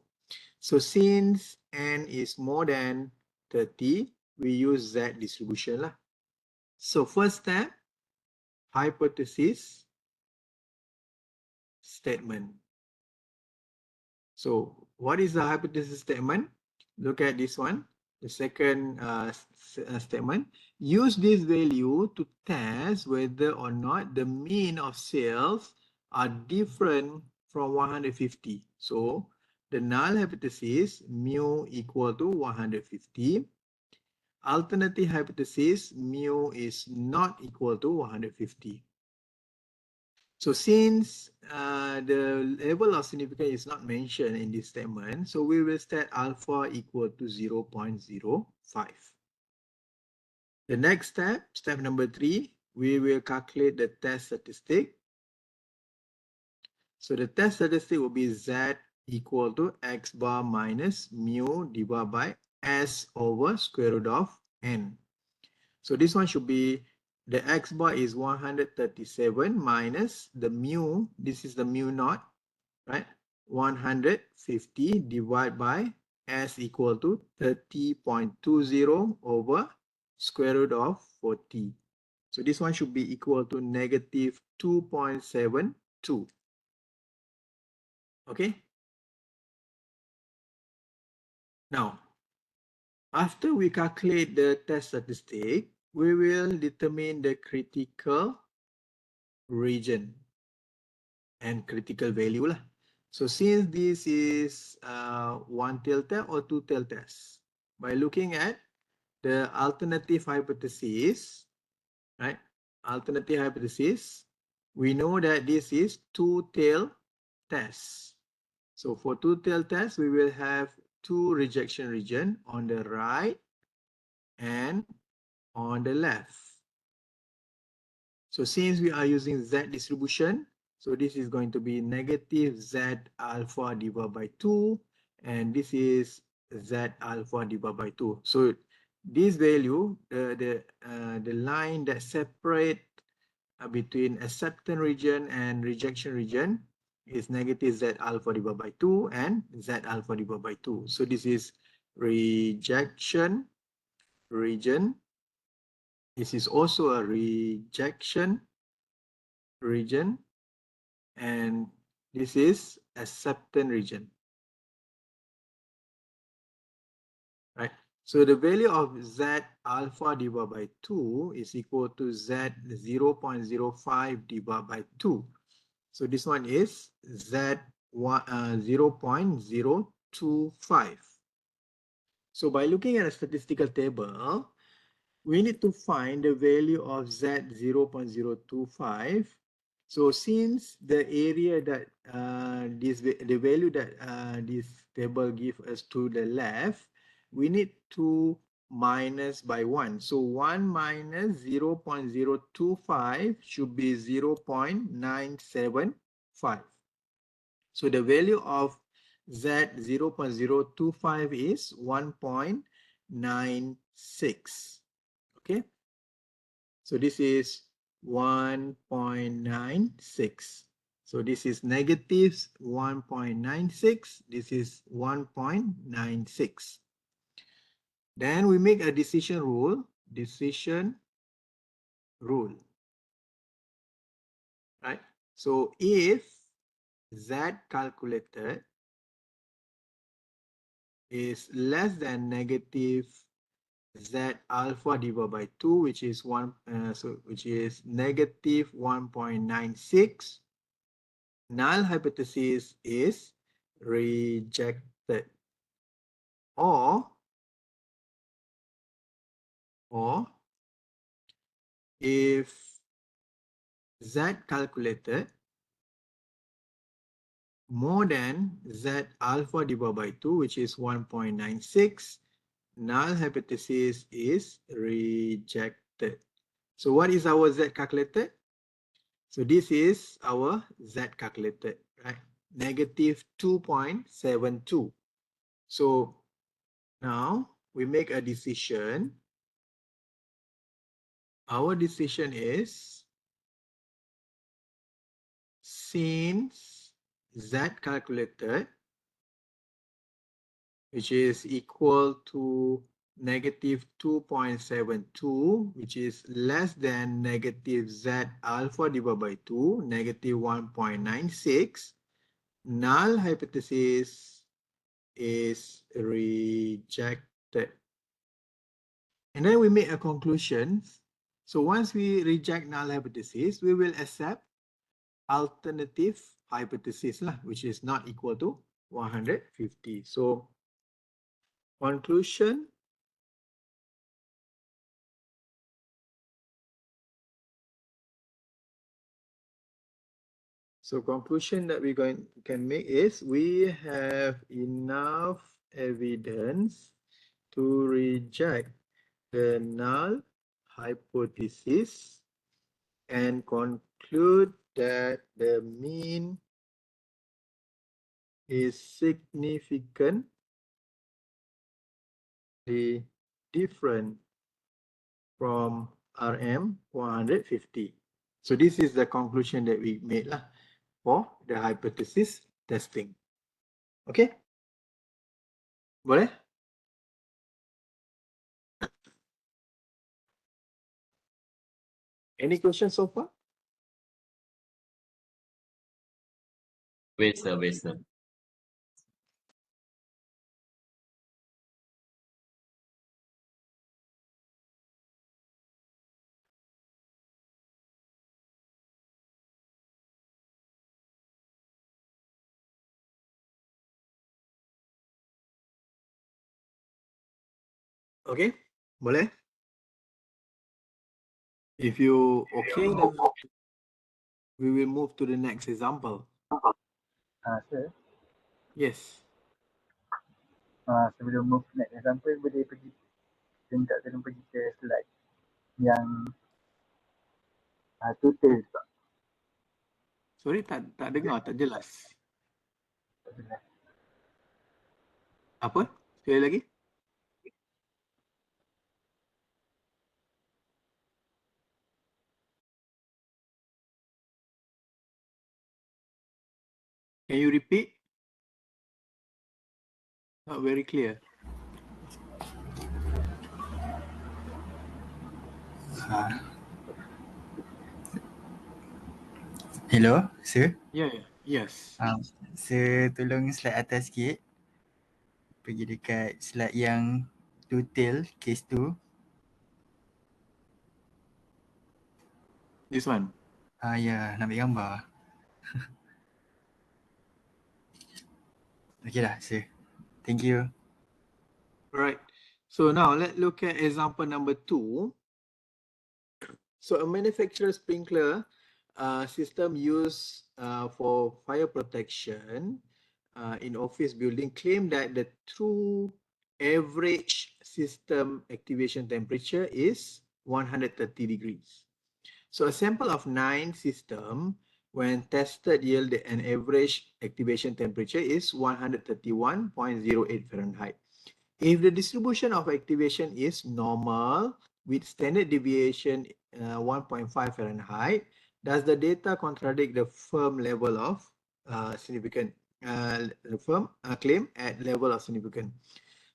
So since n is more than 30, we use Z distribution lah. So first step, hypothesis statement. So what is the hypothesis statement? Look at this one. The second statement, use this value to test whether or not the mean of sales are different from 150. So the null hypothesis mu equal to 150. Alternative hypothesis mu is not equal to 150. So since the level of significance is not mentioned in this statement, so we will set alpha equal to 0.05. The next step, step number 3, we will calculate the test statistic. So the test statistic will be Z equal to X bar minus mu divided by S over square root of N. So this one should be, the X bar is 137 minus the mu, this is the mu naught, right? 150 divided by S equal to 30.20 over square root of 40. So this one should be equal to negative 2.72. Okay. Now, after we calculate the test statistic, we will determine the critical region and critical value lah. So since this is one tail test or two tail test, by looking at the alternative hypothesis, right? Alternative hypothesis, we know that this is two tail test. So for two tail test, we will have two rejection region on the right and on the left. So since we are using Z distribution, so this is going to be negative Z alpha divided by 2, and this is Z alpha divided by 2. So this value, the line that separate between acceptance region and rejection region is negative Z alpha divided by 2 and Z alpha divided by 2. So this is rejection region. This is also a rejection region, and this is acceptance region, right? So the value of Z alpha divided by 2 is equal to Z 0.05 divided by 2. So this one is Z 0.025. So by looking at a statistical table, we need to find the value of Z 0.025. So since the area that the value that this table gives us to the left, we need to minus by 1. So 1 minus 0.025 should be 0.975. So the value of Z 0.025 is 1.96. Okay, so this is 1.96. So this is negative 1.96. This is 1.96. Then we make a decision rule. Decision rule. Right. So if Z calculated is less than negative Z alpha divided by 2, which is which is negative 1.96. Null hypothesis is rejected. Or if Z calculated more than Z alpha divided by 2, which is 1.96, null hypothesis is rejected. So what is our Z calculated? So this is our Z calculated, right? Negative 2.72. So now we make a decision. Our decision is, since Z calculated, which is equal to negative 2.72, which is less than negative Z alpha divided by 2, negative 1.96, null hypothesis is rejected. And then we make a conclusion. So once we reject null hypothesis, we will accept alternative hypothesis lah, which is not equal to 150. So conclusion, conclusion that we can make is we have enough evidence to reject the null hypothesis and conclude that the mean is significantly different from RM 150. So this is the conclusion that we made lah for the hypothesis testing. Okay? Boleh? Any questions so far?
Wait, sir, wait, sir.
Okay? Boleh? If you okay, then we will move to the next example.
Sir,
Yes.
sebelum move to next example, boleh pergi, saya minta tolong pergi ke slide yang total tak?
Sorry, tak dengar, tak jelas. Apa? Sekali lagi? Can you repeat? Not very clear.
Hello, sir.
Yeah, yes.
Sir, tolong slide atas sikit. Pergi dekat slide yang total case 2.
This one.
Ya, nak ambil gambar. Okay dah, sir. Thank you.
Right. So now let's look at example number 2. So a manufacturer sprinkler system used for fire protection in office building claim that the true average system activation temperature is 130 degrees. So a sample of 9 systems when tested yielded an average activation temperature is 131.08 Fahrenheit. If the distribution of activation is normal with standard deviation 1.5 Fahrenheit, does the data contradict the firm level of significant claim at level of significant?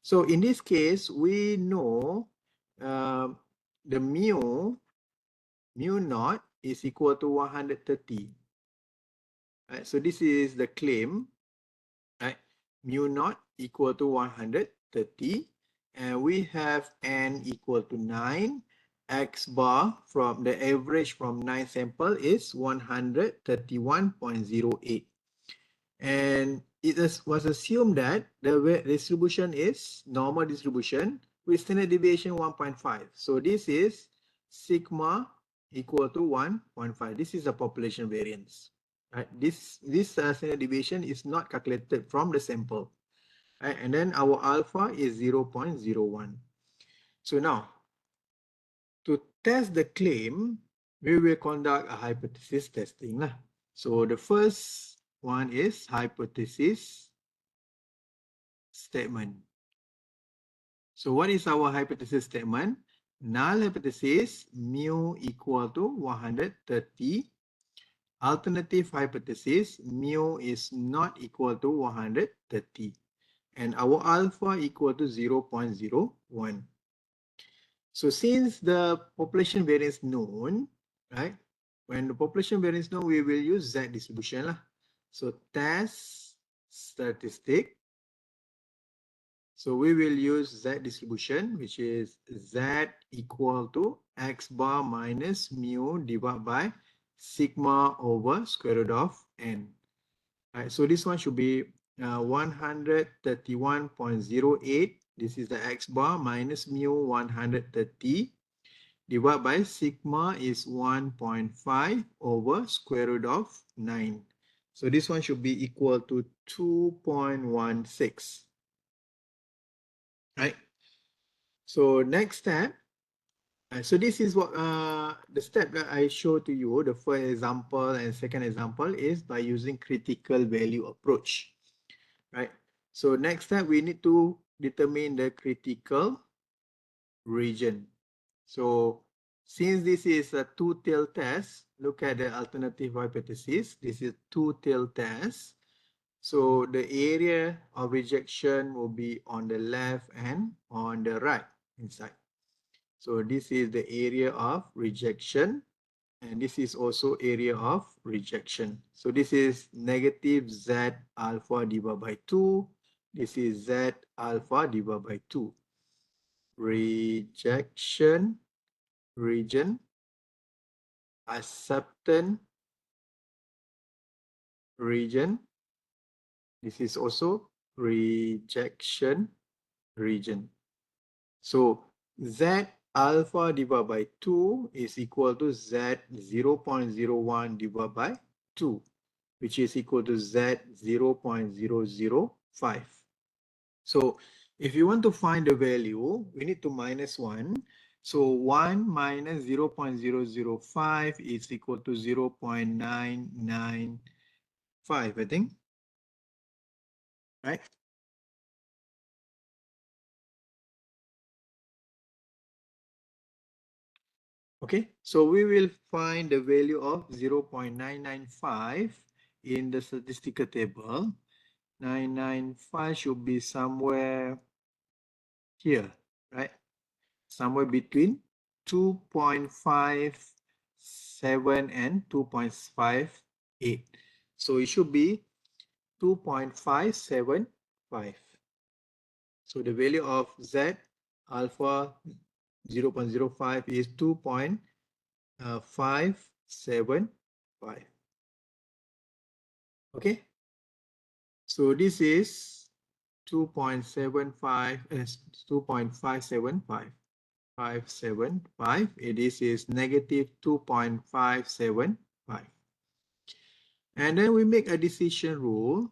So in this case, we know the mu naught is equal to 130. Right, so this is the claim, right? Mu naught equal to 130, and we have n equal to 9. X bar from the average from 9 sample is 131.08. And it was assumed that the distribution is normal distribution with standard deviation 1.5. So this is sigma equal to 1.5. This is the population variance. Right? This standard deviation is not calculated from the sample. Right? And then our alpha is 0.01. So now, to test the claim, we will conduct a hypothesis testing. So the first one is hypothesis statement. So what is our hypothesis statement? Null hypothesis, mu equal to 130. Alternative hypothesis, mu is not equal to 130. And our alpha equal to 0.01. So since the population variance known, right? When the population variance known, we will use Z distribution. So test statistic So we will use Z distribution, which is Z equal to X bar minus mu divided by sigma over square root of N. Right, so this one should be 131.08. This is the X bar minus mu 130 divided by sigma is 1.5 over square root of 9. So this one should be equal to 2.16. Right. So next step. So this is what the step that I show to you. The first example and second example is by using critical value approach. Right. So next step we need to determine the critical region. So since this is a two-tailed test, look at the alternative hypothesis. This is two-tailed test. So the area of rejection will be on the left and on the right inside. So this is the area of rejection, and this is also area of rejection. So this is negative Z alpha divided by 2. This is Z alpha divided by 2. Rejection region, acceptance region. This is also rejection region. So Z alpha divided by 2 is equal to Z 0.01 divided by 2, which is equal to Z 0.005. So if you want to find the value, we need to minus 1. So 1 minus 0.005 is equal to 0.995, I think. Right? Okay, so we will find the value of 0.995 in the statistical table. 995 should be somewhere here, right? Somewhere between 2.57 and 2.58. So it should be 2.575. So the value of Z alpha 0.05 is 2.575. Okay. So this is 2.75 is 2.575. 575. This is negative 2.575. And then we make a decision rule.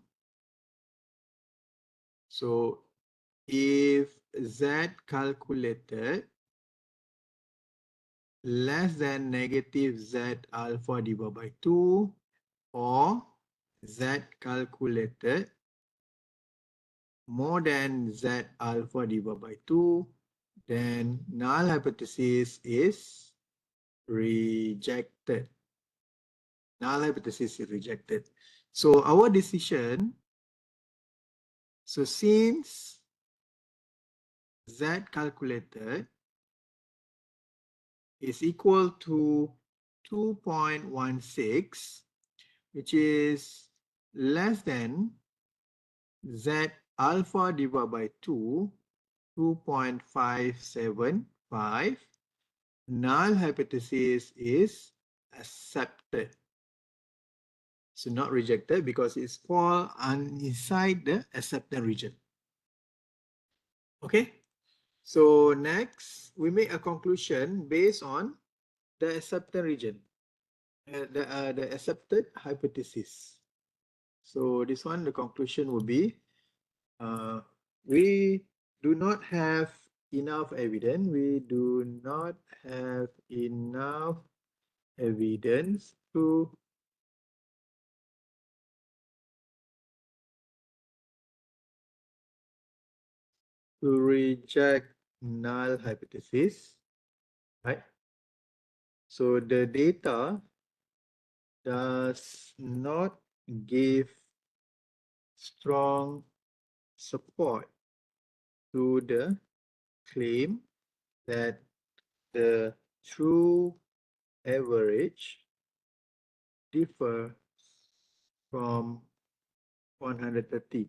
So if Z calculated less than negative Z alpha divided by 2 or Z calculated more than Z alpha divided by 2, then null hypothesis is rejected. Null hypothesis is rejected. So our decision, so since Z calculated is equal to 2.16, which is less than Z alpha divided by 2, 2.575, null hypothesis is accepted. So not rejected because it's fall inside the acceptance region. Okay. So next, we make a conclusion based on the acceptance region, the accepted hypothesis. So this one, the conclusion will be, we do not have enough evidence. We do not have enough evidence to reject null hypothesis, right? So the data does not give strong support to the claim that the true average differ from 130.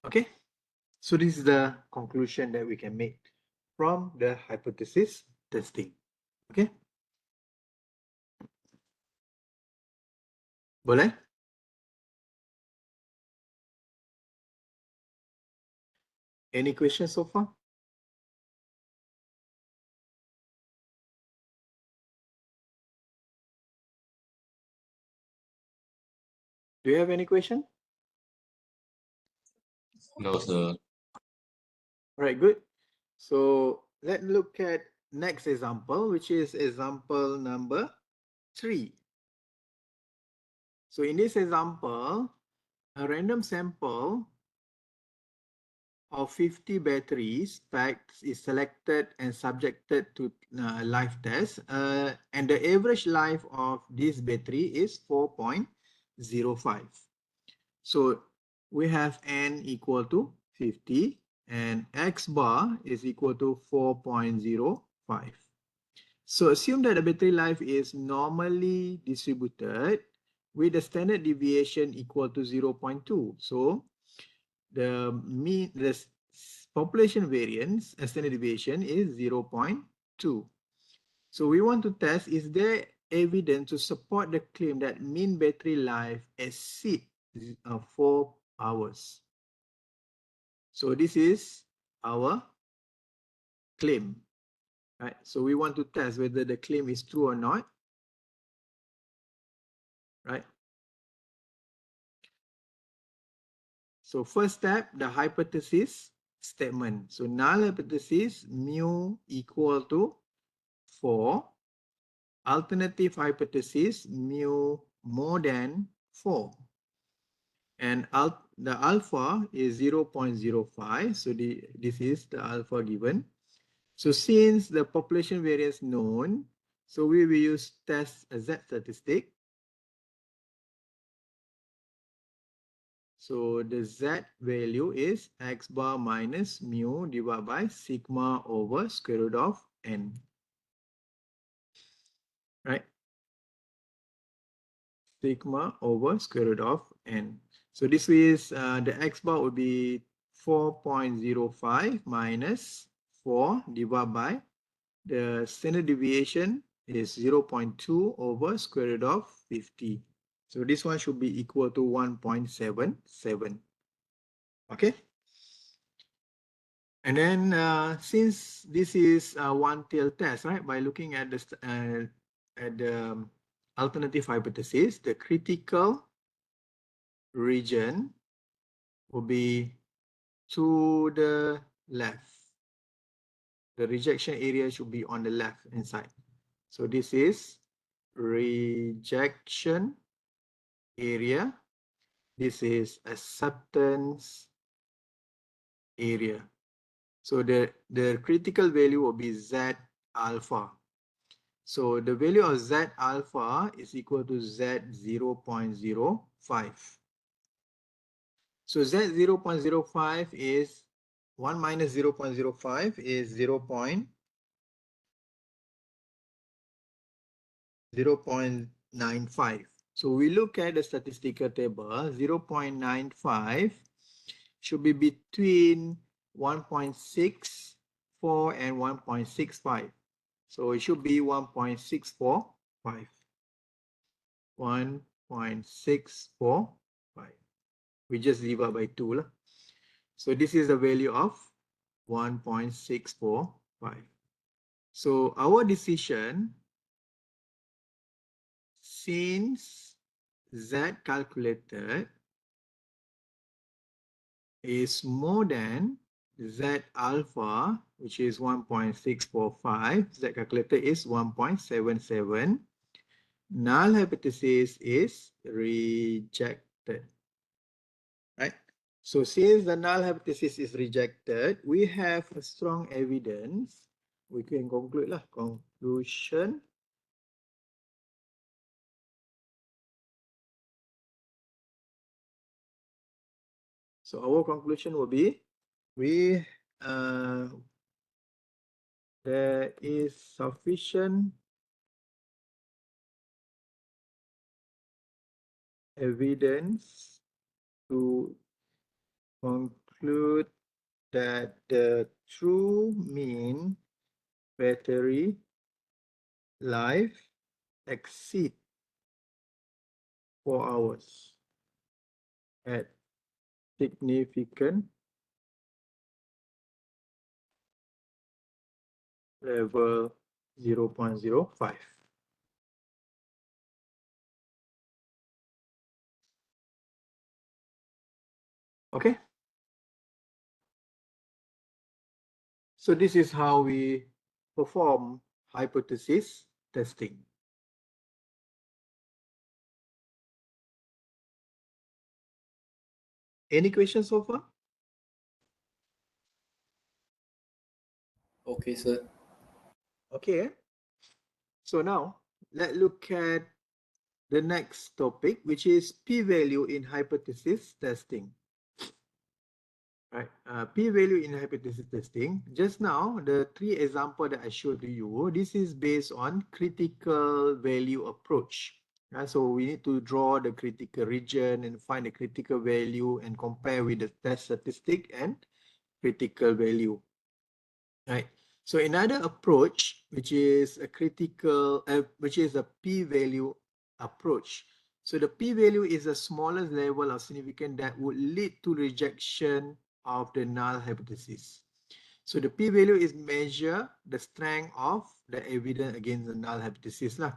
Okay, so this is the conclusion that we can make from the hypothesis testing. Okay, boleh? Any questions so far? Do you have any question?
No, sir.
All right, good. So let's look at next example, which is example number 3. So in this example, a random sample of 50 batteries packs is selected and subjected to a life test, and the average life of this battery is 4.05. So we have n equal to 50 and x bar is equal to 4.05. So assume that the battery life is normally distributed with the standard deviation equal to 0.2. So the population variance, standard deviation is 0.2. So we want to test, is there evidence to support the claim that mean battery life exceeds 4 hours? So this is our claim, right? So we want to test whether the claim is true or not, right? So first step, the hypothesis statement. So null hypothesis, mu equal to 4. Alternative hypothesis, mu more than 4. And the alpha is 0.05. So this is the alpha given. So since the population variance known, so we will use test Z statistic. So the Z value is x bar minus mu divided by sigma over square root of n. Right? Sigma over square root of n. So this is the x bar would be 4.05 minus 4 divided by the standard deviation is 0.2 over square root of 50. So this one should be equal to 1.77. Okay. And then since this is a one-tail test, right? By looking at the alternative hypothesis, the critical region will be to the left. The rejection area should be on the left hand side. So this is rejection area. This is acceptance area. So the critical value will be Z alpha. So the value of Z alpha is equal to Z 0.05. So Z 0.05 is 1 minus 0.05 is 0.95. So we look at the statistical table, 0.95 should be between 1.64 and 1.65. So it should be 1.645. 1.645. We just divide by 2 lah. So this is the value of 1.645. So our decision, since Z calculated is more than Z alpha, which is 1.645, Z calculated is 1.77, null hypothesis is rejected. Right? So since the null hypothesis is rejected, we have a strong evidence. We can conclude lah. Conclusion. So our conclusion will be, there is sufficient evidence to conclude conclude that the true mean battery life exceed 4 hours at significant level 0.05. Okay. So this is how we perform hypothesis testing. Any questions so far?
Okay, sir.
Okay. So now let's look at the next topic, which is p-value in hypothesis testing. Right, p-value in hypothesis testing. Just now, the 3 examples that I showed to you, this is based on critical value approach. So we need to draw the critical region and find the critical value and compare with the test statistic and critical value. Right. So another approach, which is a critical, which is a p-value approach. So the p-value is the smallest level of significance that would lead to rejection of the null hypothesis. So the p-value is measure the strength of the evidence against the null hypothesis lah.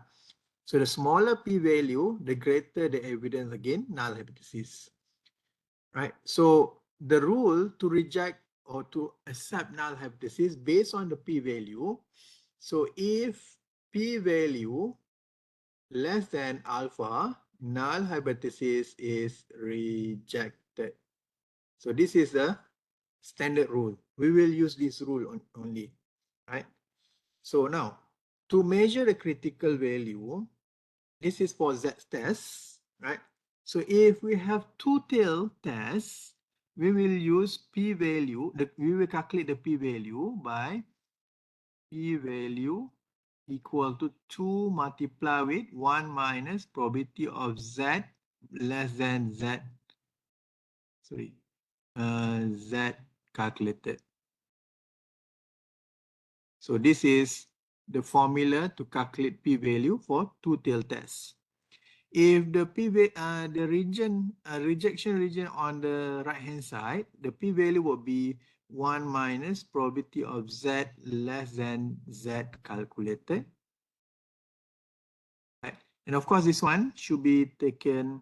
So the smaller p-value, the greater the evidence against null hypothesis. Right. So the rule to reject or to accept null hypothesis based on the p-value. So if p-value less than alpha, null hypothesis is rejected. So this is the standard rule. We will use this rule only, right? So now, to measure the critical value, this is for Z test, right? So if we have two-tailed test, we will use p-value, we will calculate the p-value by p-value equal to 2 multiplied with 1 minus probability of Z less than Z, Z calculated. So this is the formula to calculate p-value for two-tailed test. If the the rejection region on the right hand side, the p-value will be 1 minus probability of Z less than Z calculated. Right. And of course, this one should be taken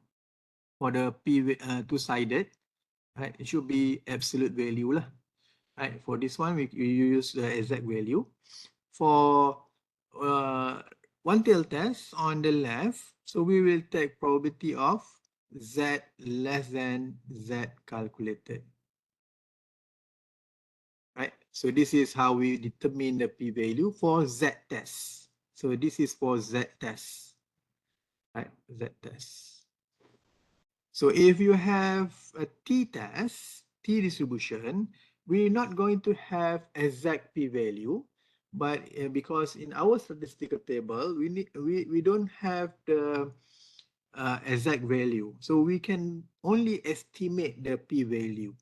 for the two-sided. Right. It should be absolute value lah. Right. For this one, we use the exact value. For one-tail test on the left, so we will take probability of Z less than Z calculated. Right. So this is how we determine the p-value for Z test. So this is for Z test. Right. Z test. So if you have a t-test, t-distribution, we're not going to have exact p-value, but because in our statistical table, we don't have the exact value. So we can only estimate the p-value.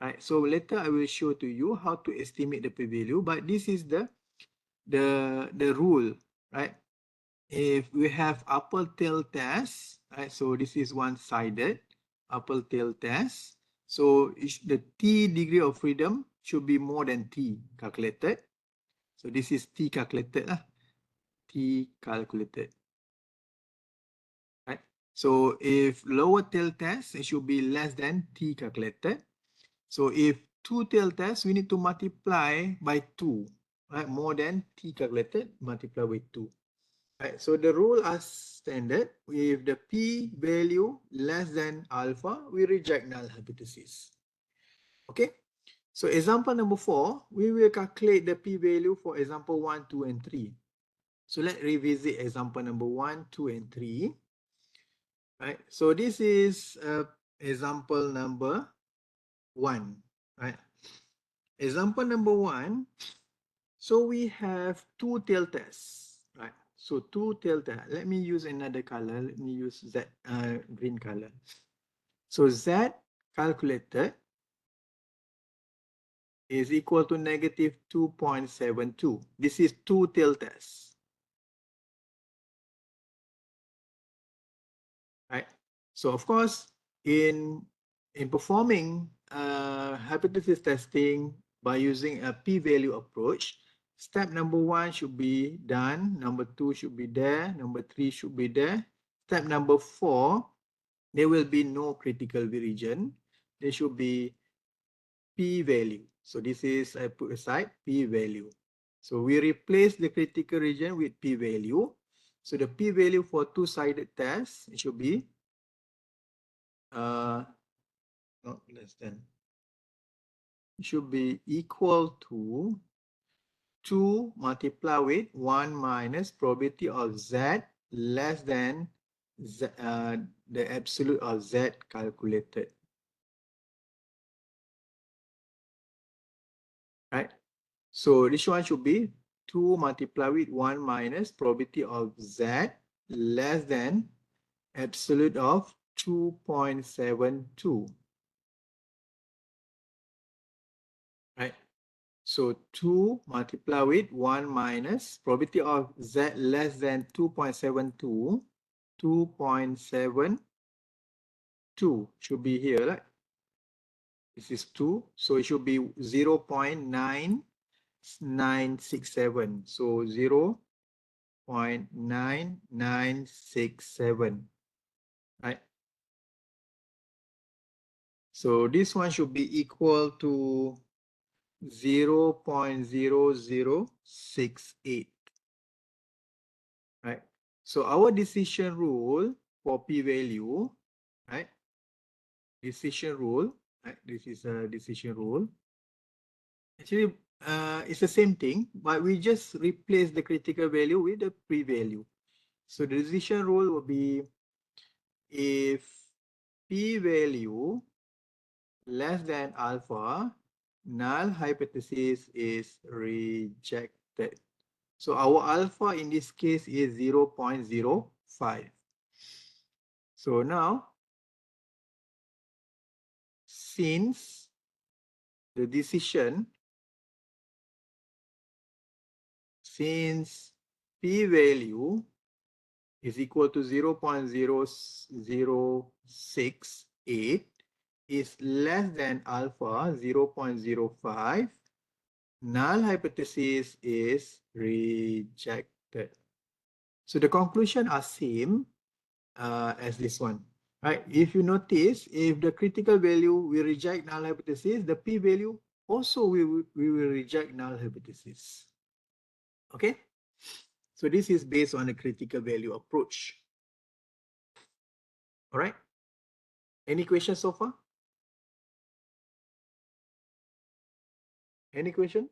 Right. So later I will show to you how to estimate the p-value, but this is the rule, right? If we have upper tail test, right? So this is one-sided upper tail test. So the t degree of freedom should be more than t calculated. So this is t calculated lah. T calculated. Right. So if lower tail test, it should be less than t calculated. So if two tail test, we need to multiply by 2. Right. More than t calculated, multiply by 2. Right, so the rule as standard, if the p-value less than alpha, we reject null hypothesis. Okay, so example number 4, we will calculate the p-value for example 1, 2, and 3. So let's revisit example number 1, 2, and 3. Right, so this is example number 1. Right, example number 1. So we have two tail tests. Right. So two tail test. Let me use another color. Let me use Z green color. So Z calculated is equal to negative 2.72. This is two-tailed test. Right? So of course, in performing hypothesis testing by using a p-value approach, step number 1 should be done, number 2 should be there, number 3 should be there. Step number 4, there will be no critical region. There should be p-value. So this is, I put aside p-value. So we replace the critical region with p-value. So the p-value for two-sided test, it should be not less than, it should be equal to 2 multiplied with 1 minus probability of z less than z, the absolute of z calculated. Right? So this one should be 2 multiplied with 1 minus probability of z less than absolute of 2.72. Right? So 2 multiplied with 1 minus probability of z less than 2.72. 2.72 should be here, right? This is 2, so it should be 0.9967. So 0.9967, right? So this one should be equal to 0.0068, right? So our decision rule for p-value, right? Decision rule, right? This is a decision rule. Actually, it's the same thing, but we just replace the critical value with the p-value. So the decision rule will be if p-value less than alpha, null hypothesis is rejected. So our alpha in this case is 0.05. So now, since the decision, since p-value is equal to 0.0068 is less than alpha 0.05, null hypothesis is rejected. So the conclusion are same as this one, right? If you notice, if the critical value we reject null hypothesis, the p-value also we will reject null hypothesis. Okay, so this is based on the critical value approach. All right. Any questions so far? Any question?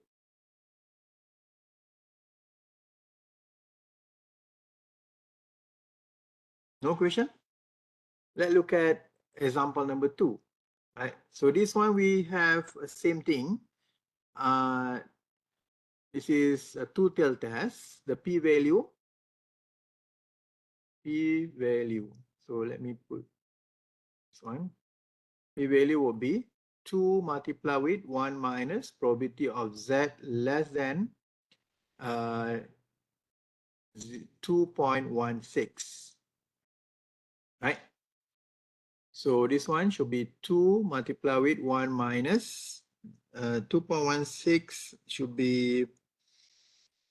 No question? Let's look at example number 2. Right. So this one we have a same thing. This is a two-tailed test. The p-value. So let me put this one. P-value will be 2 multiplied with 1 minus probability of z less than 2.16. Right? So this one should be 2 multiplied with 1 minus 2.16 should be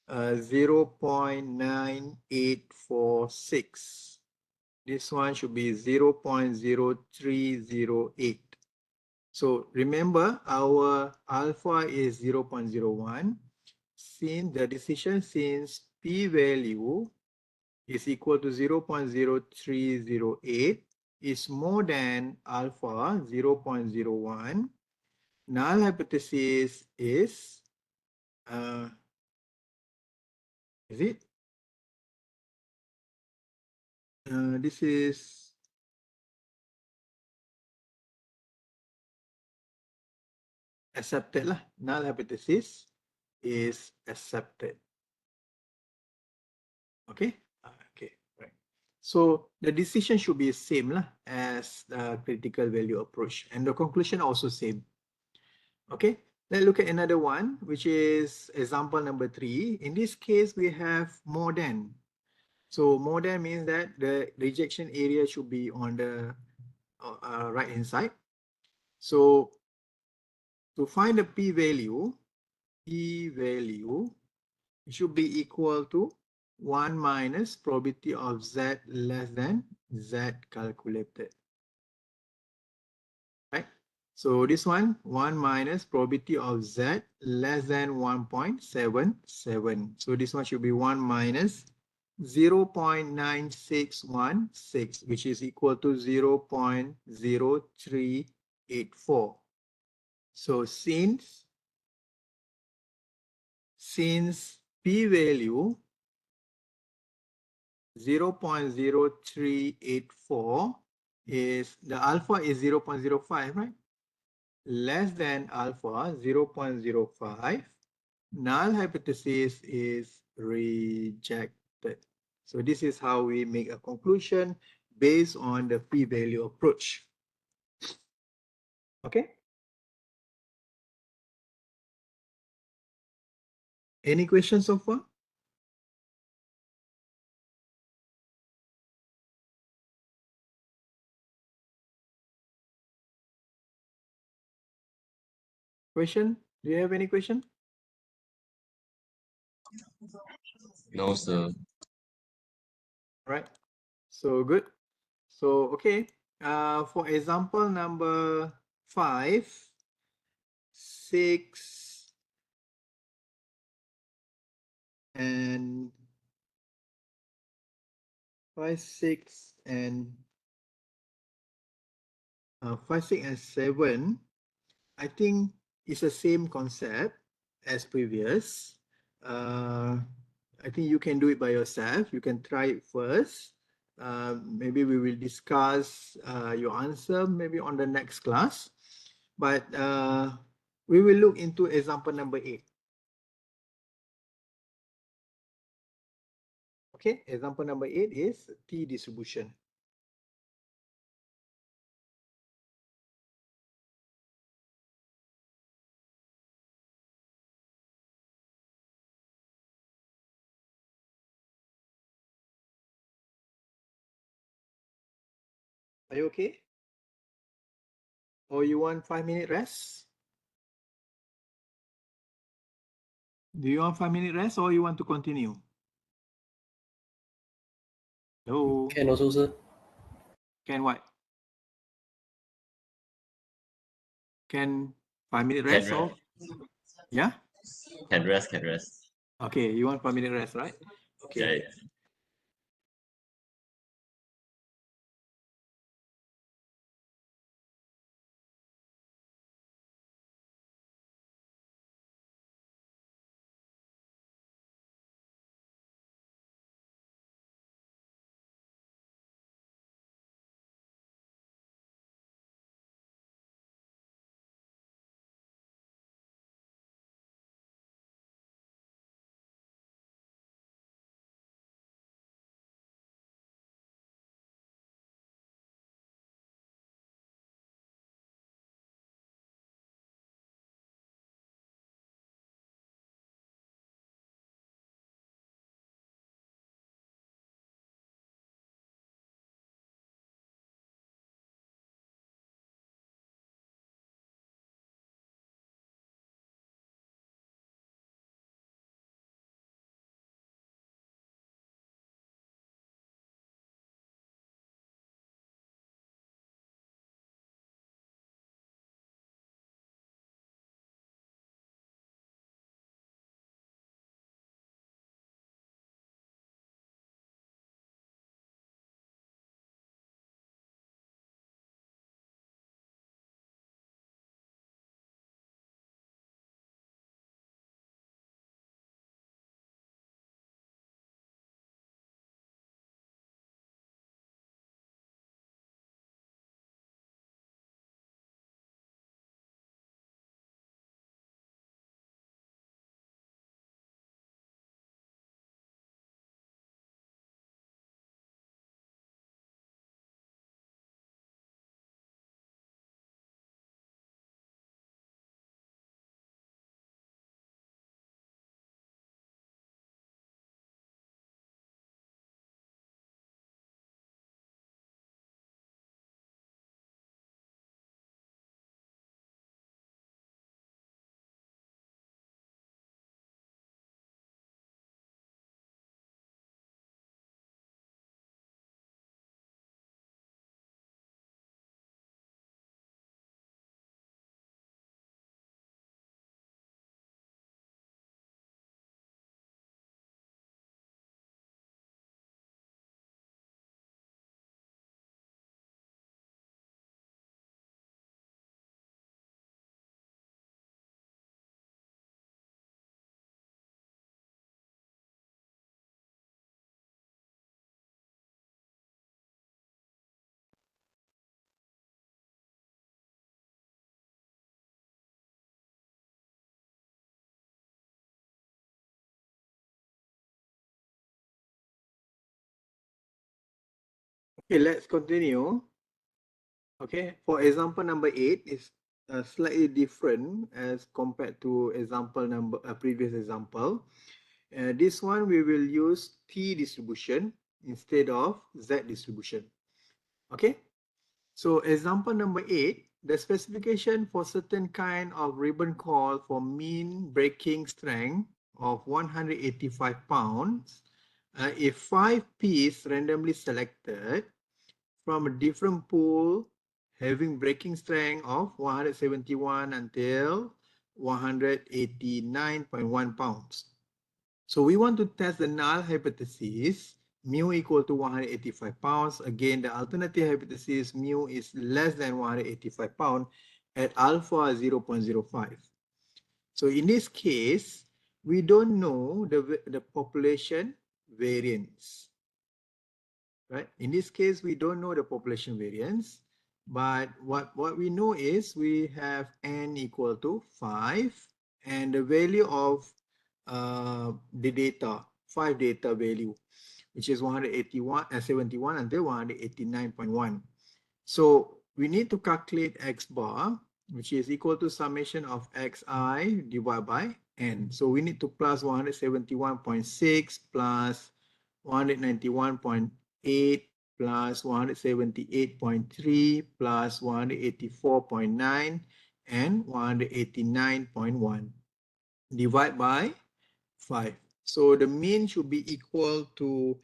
0.9846. This one should be 0.0308. So remember our alpha is 0.01. Since the decision, since p-value is equal to 0.0308 is more than alpha 0.01, null hypothesis is it? This is accepted lah. Null hypothesis is accepted. Okay. Okay. Right. So the decision should be same lah as the critical value approach, and the conclusion also same. Okay. Let's look at another one, which is example number 3. In this case, we have more than. So more than means that the rejection area should be on the right hand side. So to find the p-value, it should be equal to 1 minus probability of z less than z calculated. Right? So this one, 1 minus probability of z less than 1.77. So this one should be 1 minus 0.9616, which is equal to 0.0384. So since p-value 0.0384 is, the alpha is 0.05, right? Less than alpha 0.05, null hypothesis is rejected. So this is how we make a conclusion based on the p-value approach. Okay. Any questions so far? Question? Do you have any question?
No, sir.
Right. So good. So okay. For example number 5, 6, and 5, 6, and 5, 6, and 7, I think it's the same concept as previous. I think you can do it by yourself. You can try it first. Maybe we will discuss your answer maybe on the next class. But we will look into example number 8. Okay, example number 8 is T distribution. Are you okay? Or you want 5-minute rest? Do you want 5-minute rest or you want to continue? Hello?
Can also, sir.
Can what? Can 5-minute
Can
rest or?
rest.
Yeah?
Can rest, can rest.
Okay, you want 5-minute rest, right? Okay.
Yeah.
Okay, let's continue. Okay, for example number 8 is slightly different as compared to example number previous example. This one we will use T distribution instead of Z distribution. Okay, so example number 8, the specification for certain kind of ribbon call for mean breaking strength of 185 pounds. If 5 pieces randomly selected from a different pool having breaking strength of 171 until 189.1 pounds. So we want to test the null hypothesis, mu equal to 185 pounds. Again, the alternative hypothesis, mu is less than 185 pounds at alpha 0.05. So in this case, we don't know the population variance. Right? In this case, we don't know the population variance, but what we know is we have n equal to 5 and the value of the data, 5 data value, which is 71 until 189.1. So we need to calculate x bar, which is equal to summation of xi divided by n. So we need to plus 171.6 plus 191.8 plus 178.3 plus 184.9 and 189.1 divide by 5. So the mean should be equal to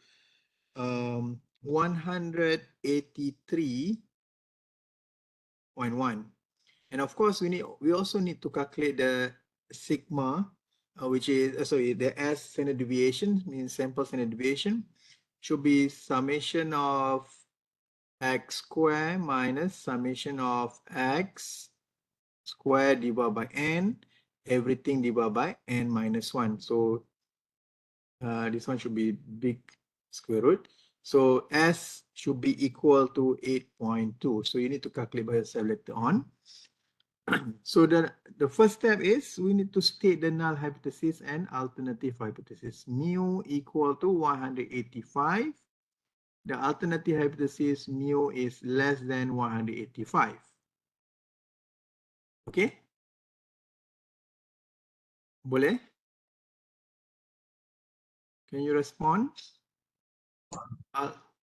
183.1. And of course, we also need to calculate the sigma, which is sorry, the S standard deviation, means sample standard deviation, should be summation of x square minus summation of x square divided by n, everything divided by n minus 1. So this one should be big square root. So S should be equal to 8.2. So you need to calculate by yourself later on. So the first step is we need to state the null hypothesis and alternative hypothesis. Mu equal to 185. The alternative hypothesis mu is less than 185. Okay? Boleh? Can you respond?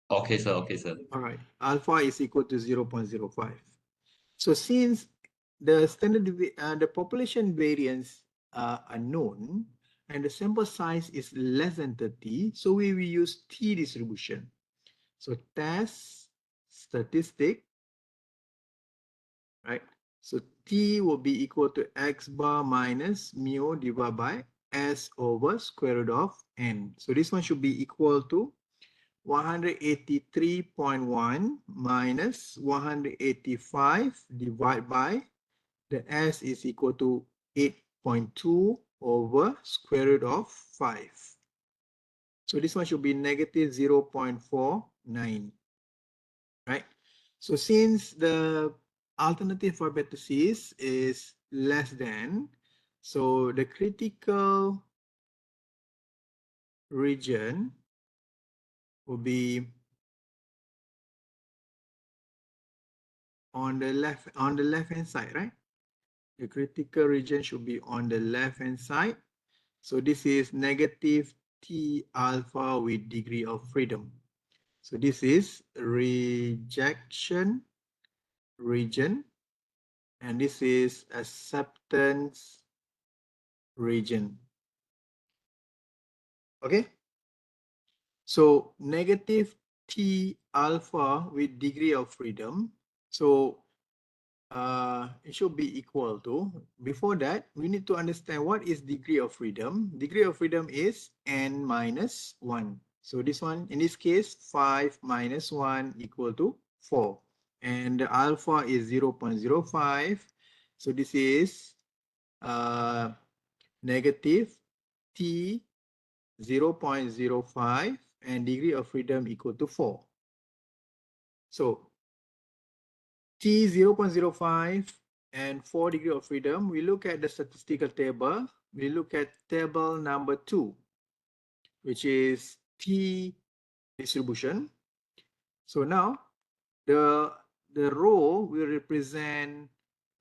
Okay, sir. Okay, sir.
All right. Alpha is equal to 0.05. So since the the population variance are unknown and the sample size is less than 30, so we will use T distribution. So test statistic, right? So T will be equal to x bar minus mu divided by S over square root of n. So this one should be equal to 183.1 minus 185 divided by the S is equal to 8.2 over square root of 5. So this one should be negative 0.49, right? So since the alternative hypothesis is less than, so the critical region will be on the left hand side, right? The critical region should be on the left hand side. So this is negative T alpha with degree of freedom. So this is rejection region and this is acceptance region. Okay. So negative T alpha with degree of freedom. So it should be equal to, before that, we need to understand what is degree of freedom. Degree of freedom is n minus 1. So this one, in this case, 5 minus 1 equal to 4. And the alpha is 0.05. So this is negative T 0.05 and degree of freedom equal to 4. So T 0.05 and 4 degree of freedom, we look at the statistical table. We look at table number 2, which is T distribution. So now the row will represent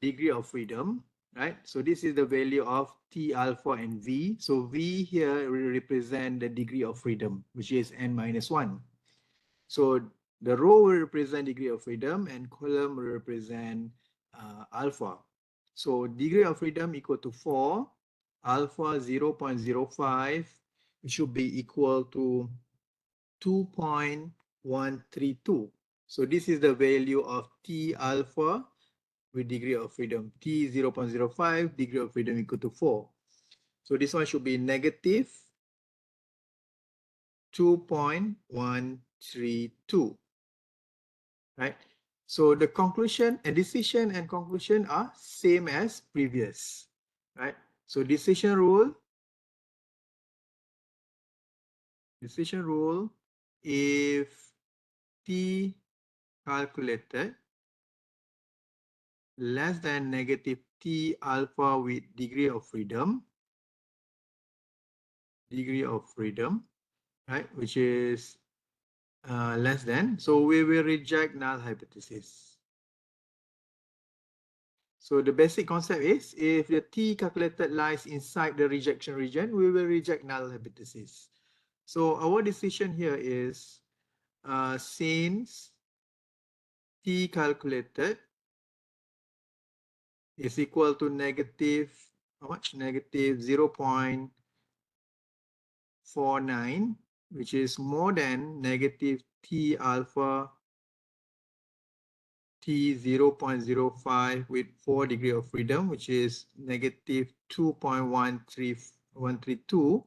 degree of freedom, right? So this is the value of T alpha and V. So V here will represent the degree of freedom, which is n minus 1. So the row will represent degree of freedom and column will represent alpha. So degree of freedom equal to 4, alpha 0.05, it should be equal to 2.132. So this is the value of T alpha with degree of freedom. T 0.05, degree of freedom equal to 4. So this one should be negative 2.132. Right? So the conclusion and decision and conclusion are same as previous. Right? So decision rule, if T calculated less than negative T alpha with degree of freedom, right, which is less than, so we will reject null hypothesis. So the basic concept is if the T calculated lies inside the rejection region, we will reject null hypothesis. So our decision here is since T calculated is equal to negative, how much? Negative 0.49, which is more than negative T alpha T 0.05 with 4 degree of freedom, which is negative 2.132.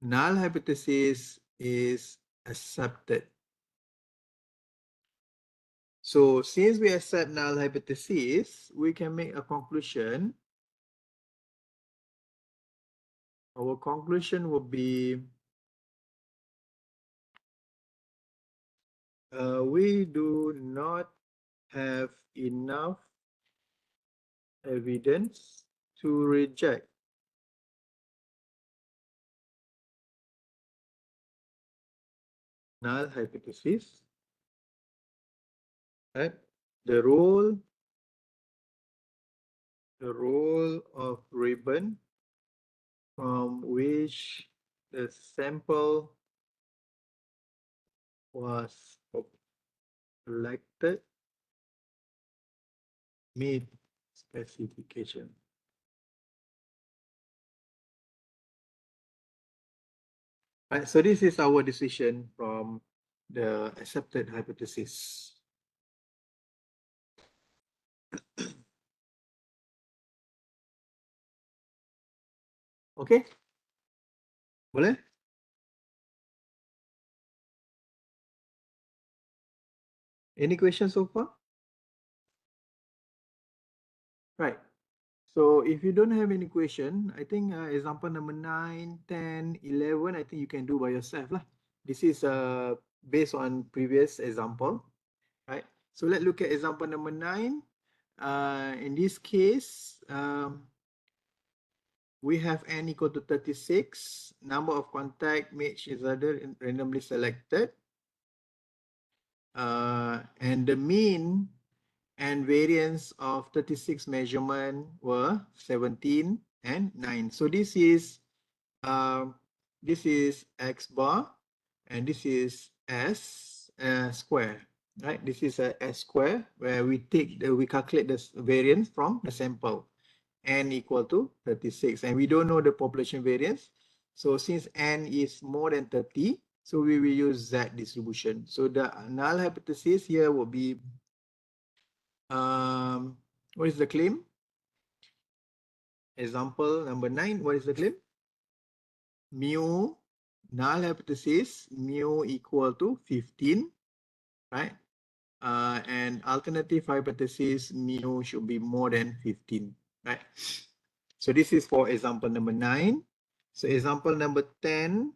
Null hypothesis is accepted. So since we accept null hypothesis, we can make a conclusion. Our conclusion will be we do not have enough evidence to reject null hypothesis. Right? The role of ribbon from which the sample was collected meet specification. Right, so this is our decision from the accepted hypothesis. Okay? Boleh? Any questions so far? Right. So if you don't have any question, I think example number 9, 10, 11, I think you can do by yourself lah. This is based on previous example, right? So let's look at example number 9. In this case, we have n equal to 36. Number of contact match is other randomly selected. And the mean and variance of 36 measurement were 17 and 9. So this is x bar and this is s square, right? This is a s square where we calculate the variance from the sample, n equal to 36, and we don't know the population variance. So since n is more than 30, so we will use Z distribution. So the null hypothesis here will be what is the claim? Example number 9, what is the claim? Mu, null hypothesis, mu equal to 15, right? And alternative hypothesis, mu should be more than 15, right? So this is for example number 9. So example number 10.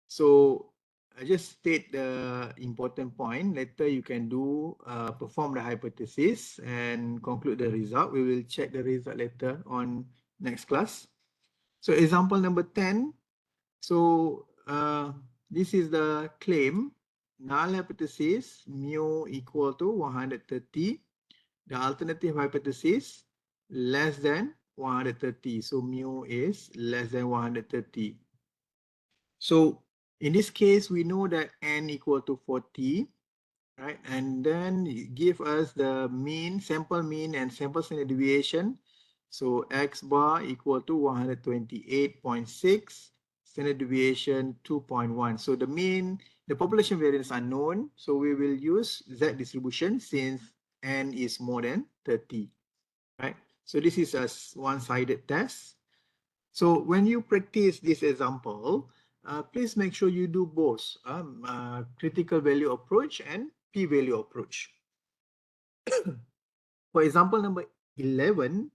So I just state the important point. Later you can do perform the hypothesis and conclude the result. We will check the result later on next class. So example number 10. So this is the claim. null hypothesis mu equal to 130. The alternative hypothesis less than 130. So mu is less than 130. So in this case, we know that n equal to 40, right? And then give us the mean, sample mean and sample standard deviation. So x bar equal to 128.6, standard deviation 2.1. So the mean, the population variance are known. So we will use Z distribution since n is more than 30, right? So this is a one-sided test. So when you practice this example, please make sure you do both critical value approach and p-value approach. For example, number 11,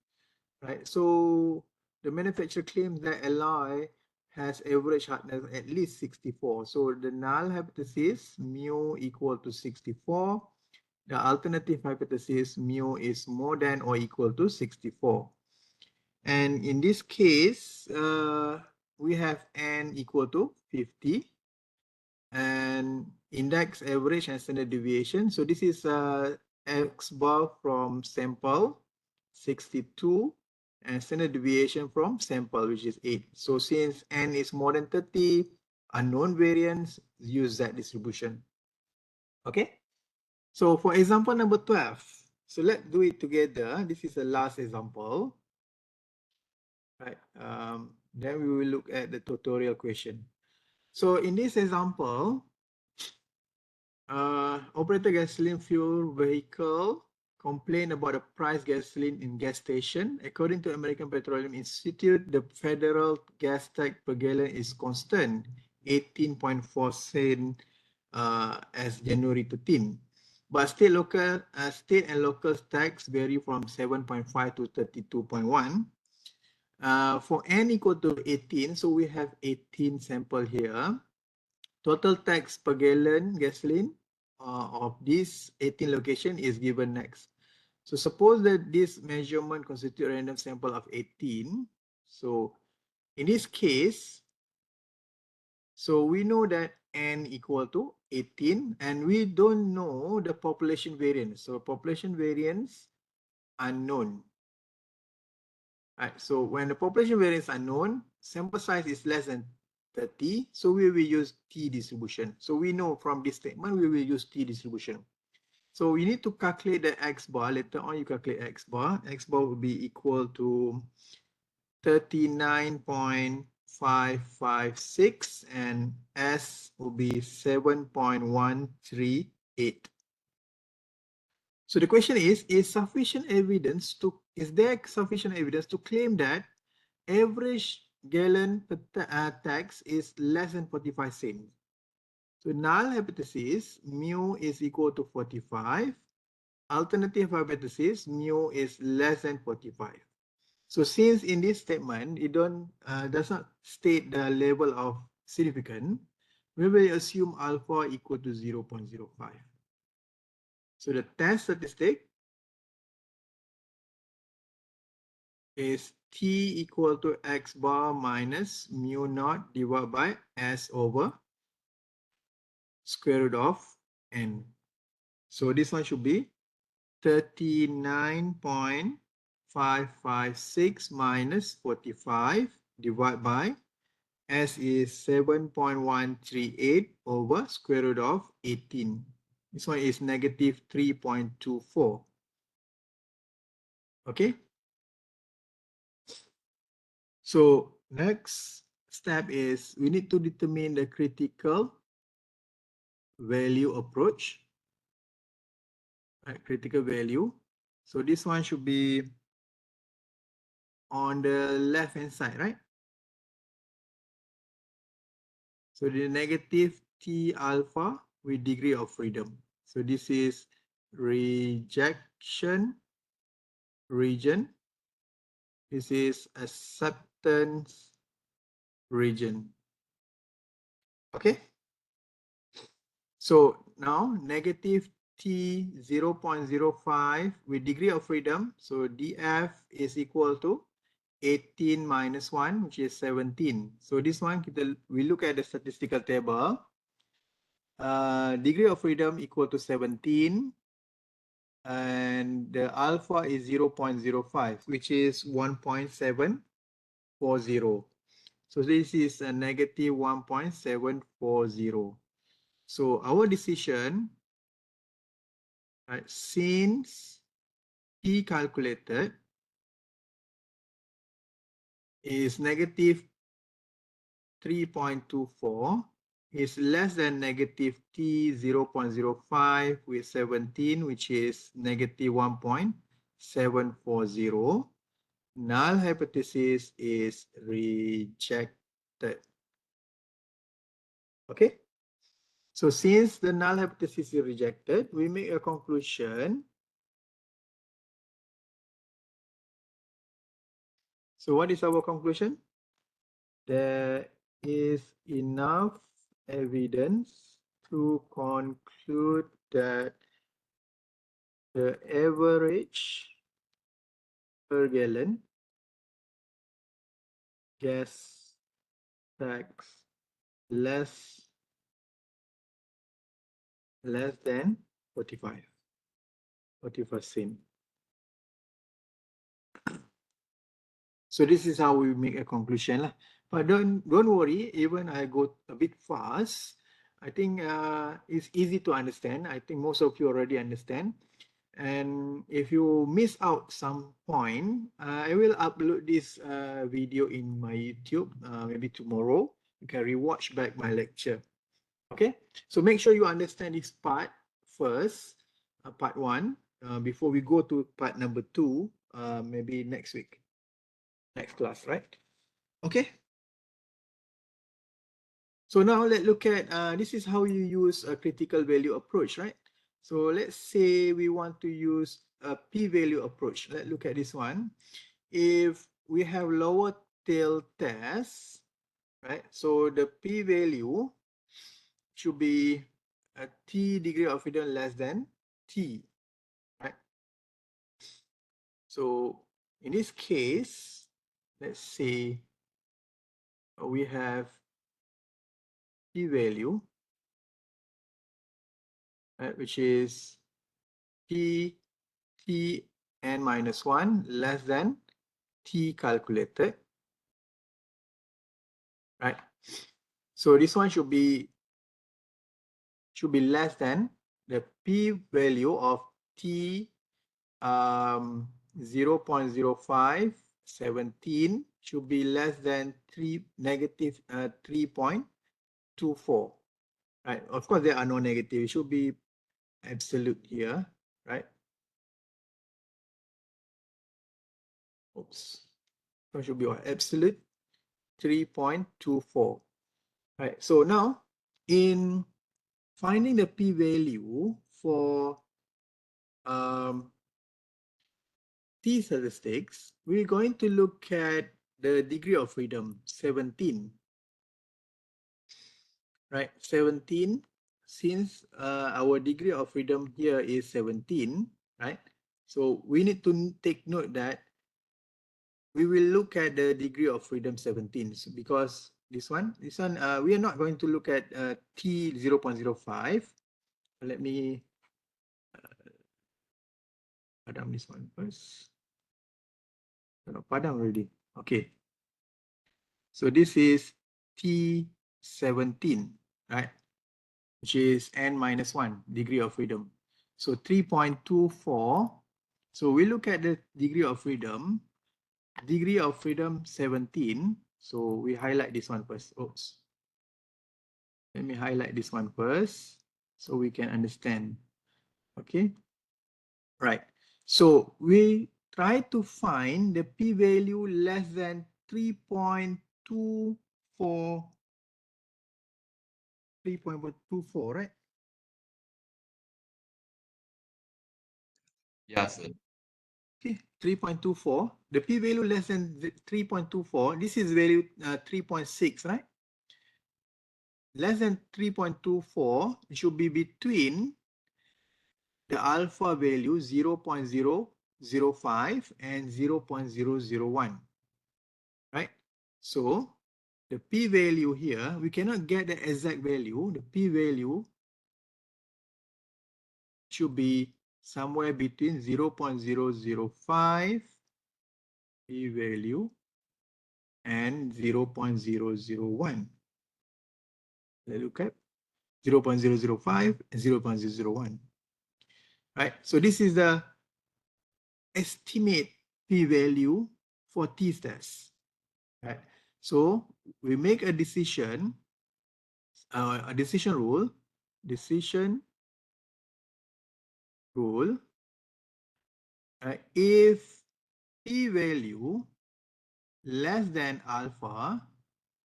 right? So the manufacturer claims that alloy has average hardness at least 64. So the null hypothesis mu equal to 64. The alternative hypothesis mu is more than or equal to 64. And in this case, we have n equal to 50 and index, average, and standard deviation. So this is x bar from sample 62 and standard deviation from sample, which is 8. So since n is more than 30, unknown variance, use that distribution. Okay. So for example number 12, so let's do it together. This is the last example. Right. Then we will look at the tutorial question. So in this example, operator gasoline fuel vehicle complained about the price gasoline in gas station. According to American Petroleum Institute, the federal gas tax per gallon is constant, 18.4 cents as January 13. But state and local tax vary from 7.5 to 32.1. For n equal to 18, so we have 18 sample here. Total tax per gallon gasoline of this 18 location is given next. So suppose that this measurement constitute a random sample of 18. So in this case, so we know that n equal to 18 and we don't know the population variance. So population variance unknown. Right, so when the population variance are known, sample size is less than 30, so we will use T distribution. So we know from this statement, we will use T distribution. So we need to calculate the X bar. Later on, you calculate X bar. X bar will be equal to 39.556 and S will be 7.138. So the question is there sufficient evidence to claim that average gallon tax is less than 45 cents? So null hypothesis, mu is equal to 45. Alternative hypothesis, mu is less than 45. So since in this statement, it does not state the level of significance, we will assume alpha equal to 0.05. So the test statistic is T equal to X bar minus mu naught divided by S over square root of N. So this one should be 39.556 minus 45 divided by S is 7.138 over square root of 18. This one is negative 3.24. Okay. So next step is we need to determine the critical value approach. Right, critical value. So this one should be on the left hand side, right? So the negative T alpha with degree of freedom. So this is rejection region. This is acceptance region. Okay. So now negative T 0.05 with degree of freedom. So DF is equal to 18 minus 1, which is 17. So this one, we look at the statistical table. degree of freedom equal to 17, and the alpha is 0.05, which is 1.740. So this is a negative 1.740. So our decision, right, since P calculated is negative 3.24, is less than negative T 0.05 with 17, which is negative 1.740. Null hypothesis is rejected. Okay. So since the null hypothesis is rejected, we make a conclusion. So what is our conclusion? There is enough evidence to conclude that the average per gallon gas tax less than 45 cent. So this is how we make a conclusion lah. But don't worry, even I go a bit fast, I think it's easy to understand. I think most of you already understand. And if you miss out some point, I will upload this video in my YouTube maybe tomorrow. You can rewatch back my lecture. Okay, so make sure you understand this part first, part 1, before we go to part number 2, maybe next week, next class, right? Okay. So now let's look at, this is how you use a critical value approach, right? So let's say we want to use a p-value approach. Let's look at this one. If we have lower tail test, right? So the p-value should be a t degree of freedom less than t, right? So in this case, let's say we have p-value, right, which is t n minus 1 less than t calculated, right? So this one should be less than the p-value of t 0.05, 17 should be less than negative 3.24, right? Of course, there are no negative. It should be absolute here, right? Oops. So it should be what? Absolute 3.24. Right. So now, in finding the p-value for t statistics, we're going to look at the degree of freedom, 17. Right, 17. Since our degree of freedom here is 17, right? So we need to take note that we will look at the degree of freedom 17, so because this one, we are not going to look at t 0.05. Let me padam this one first. Padam already. Okay. So this is T17, right? Which is n minus 1 degree of freedom. So 3.24. So we look at the degree of freedom 17. So we highlight this one first. Oops. Let me highlight this one first so we can understand. Okay. Right. So we try to find the p-value less than 3.24, right?
Yeah, sir.
Okay, 3.24. The p-value less than 3.24. This is value 3.6, right? Less than 3.24 should be between the alpha value 0.005 and 0.001, right? So the p-value here, we cannot get the exact value. The p-value should be somewhere between 0.005 p-value and 0.001. Let's look at 0.005 and 0.001. Right, so this is the estimate p-value for t-test. Right, so we make a decision rule, if p-value less than alpha,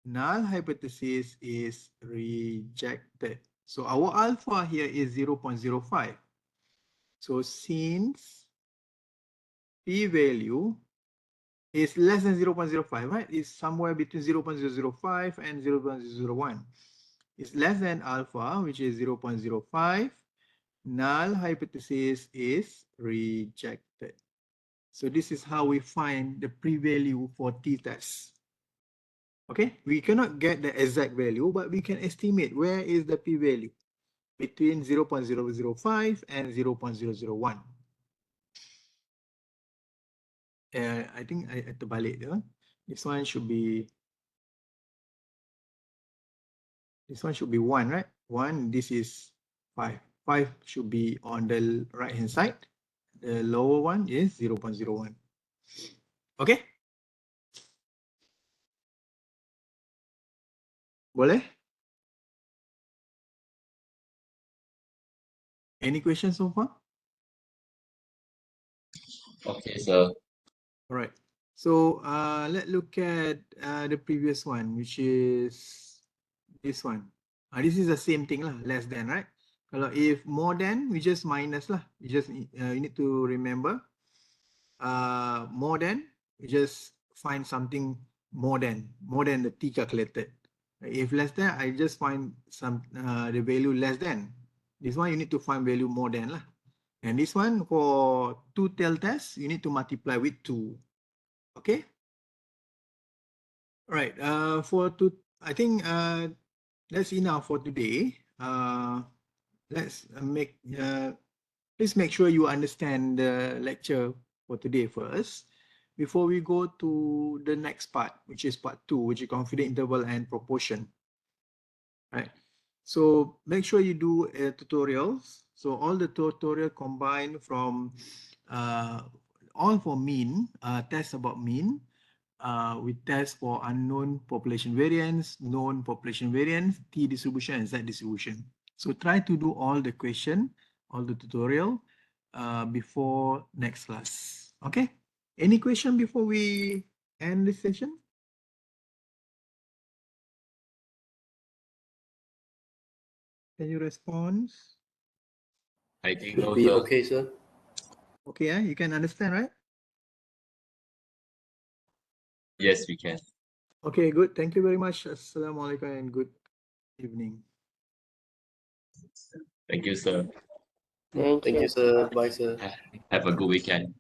null hypothesis is rejected. So our alpha here is 0.05. So since p-value is less than 0.05, right? It's somewhere between 0.005 and 0.001. It's less than alpha, which is 0.05. Null hypothesis is rejected. So this is how we find the p-value for t-test. Okay, we cannot get the exact value, but we can estimate where is the p-value between 0.005 and 0.001. I think I terbalik dia. This one should be 1, right? 1, this is 5. 5 should be on the right hand side. The lower one is 0.01. Okay? Boleh? Any questions so far?
Okay, sir.
All right. So let's look at the previous one, which is this one. This is the same thing lah, less than, right? Kalau if more than, we just minus lah. You just you need to remember. More than, we just find something more than the t calculated. If less than, I just find some the value less than. This one you need to find value more than lah. And this one for two-tailed test, you need to multiply with 2. Okay. All right. I think that's enough for today. Let's please make sure you understand the lecture for today first before we go to the next part, which is part 2, which is confidence interval and proportion. Right. So make sure you do tutorials. So all the tutorial combined from all for mean, test about mean. We test for unknown population variance, known population variance, t distribution, and z distribution. So try to do all the question, all the tutorial before next class. Okay. Any question before we end this session? Can you respond?
I think no,
Be
sir.
okay, sir.
Okay, you can understand, right?
Yes, we can.
Okay, good. Thank you very much. Assalamualaikum and good evening.
Thank you, sir.
Thank you, sir. Bye, sir.
Have a good weekend.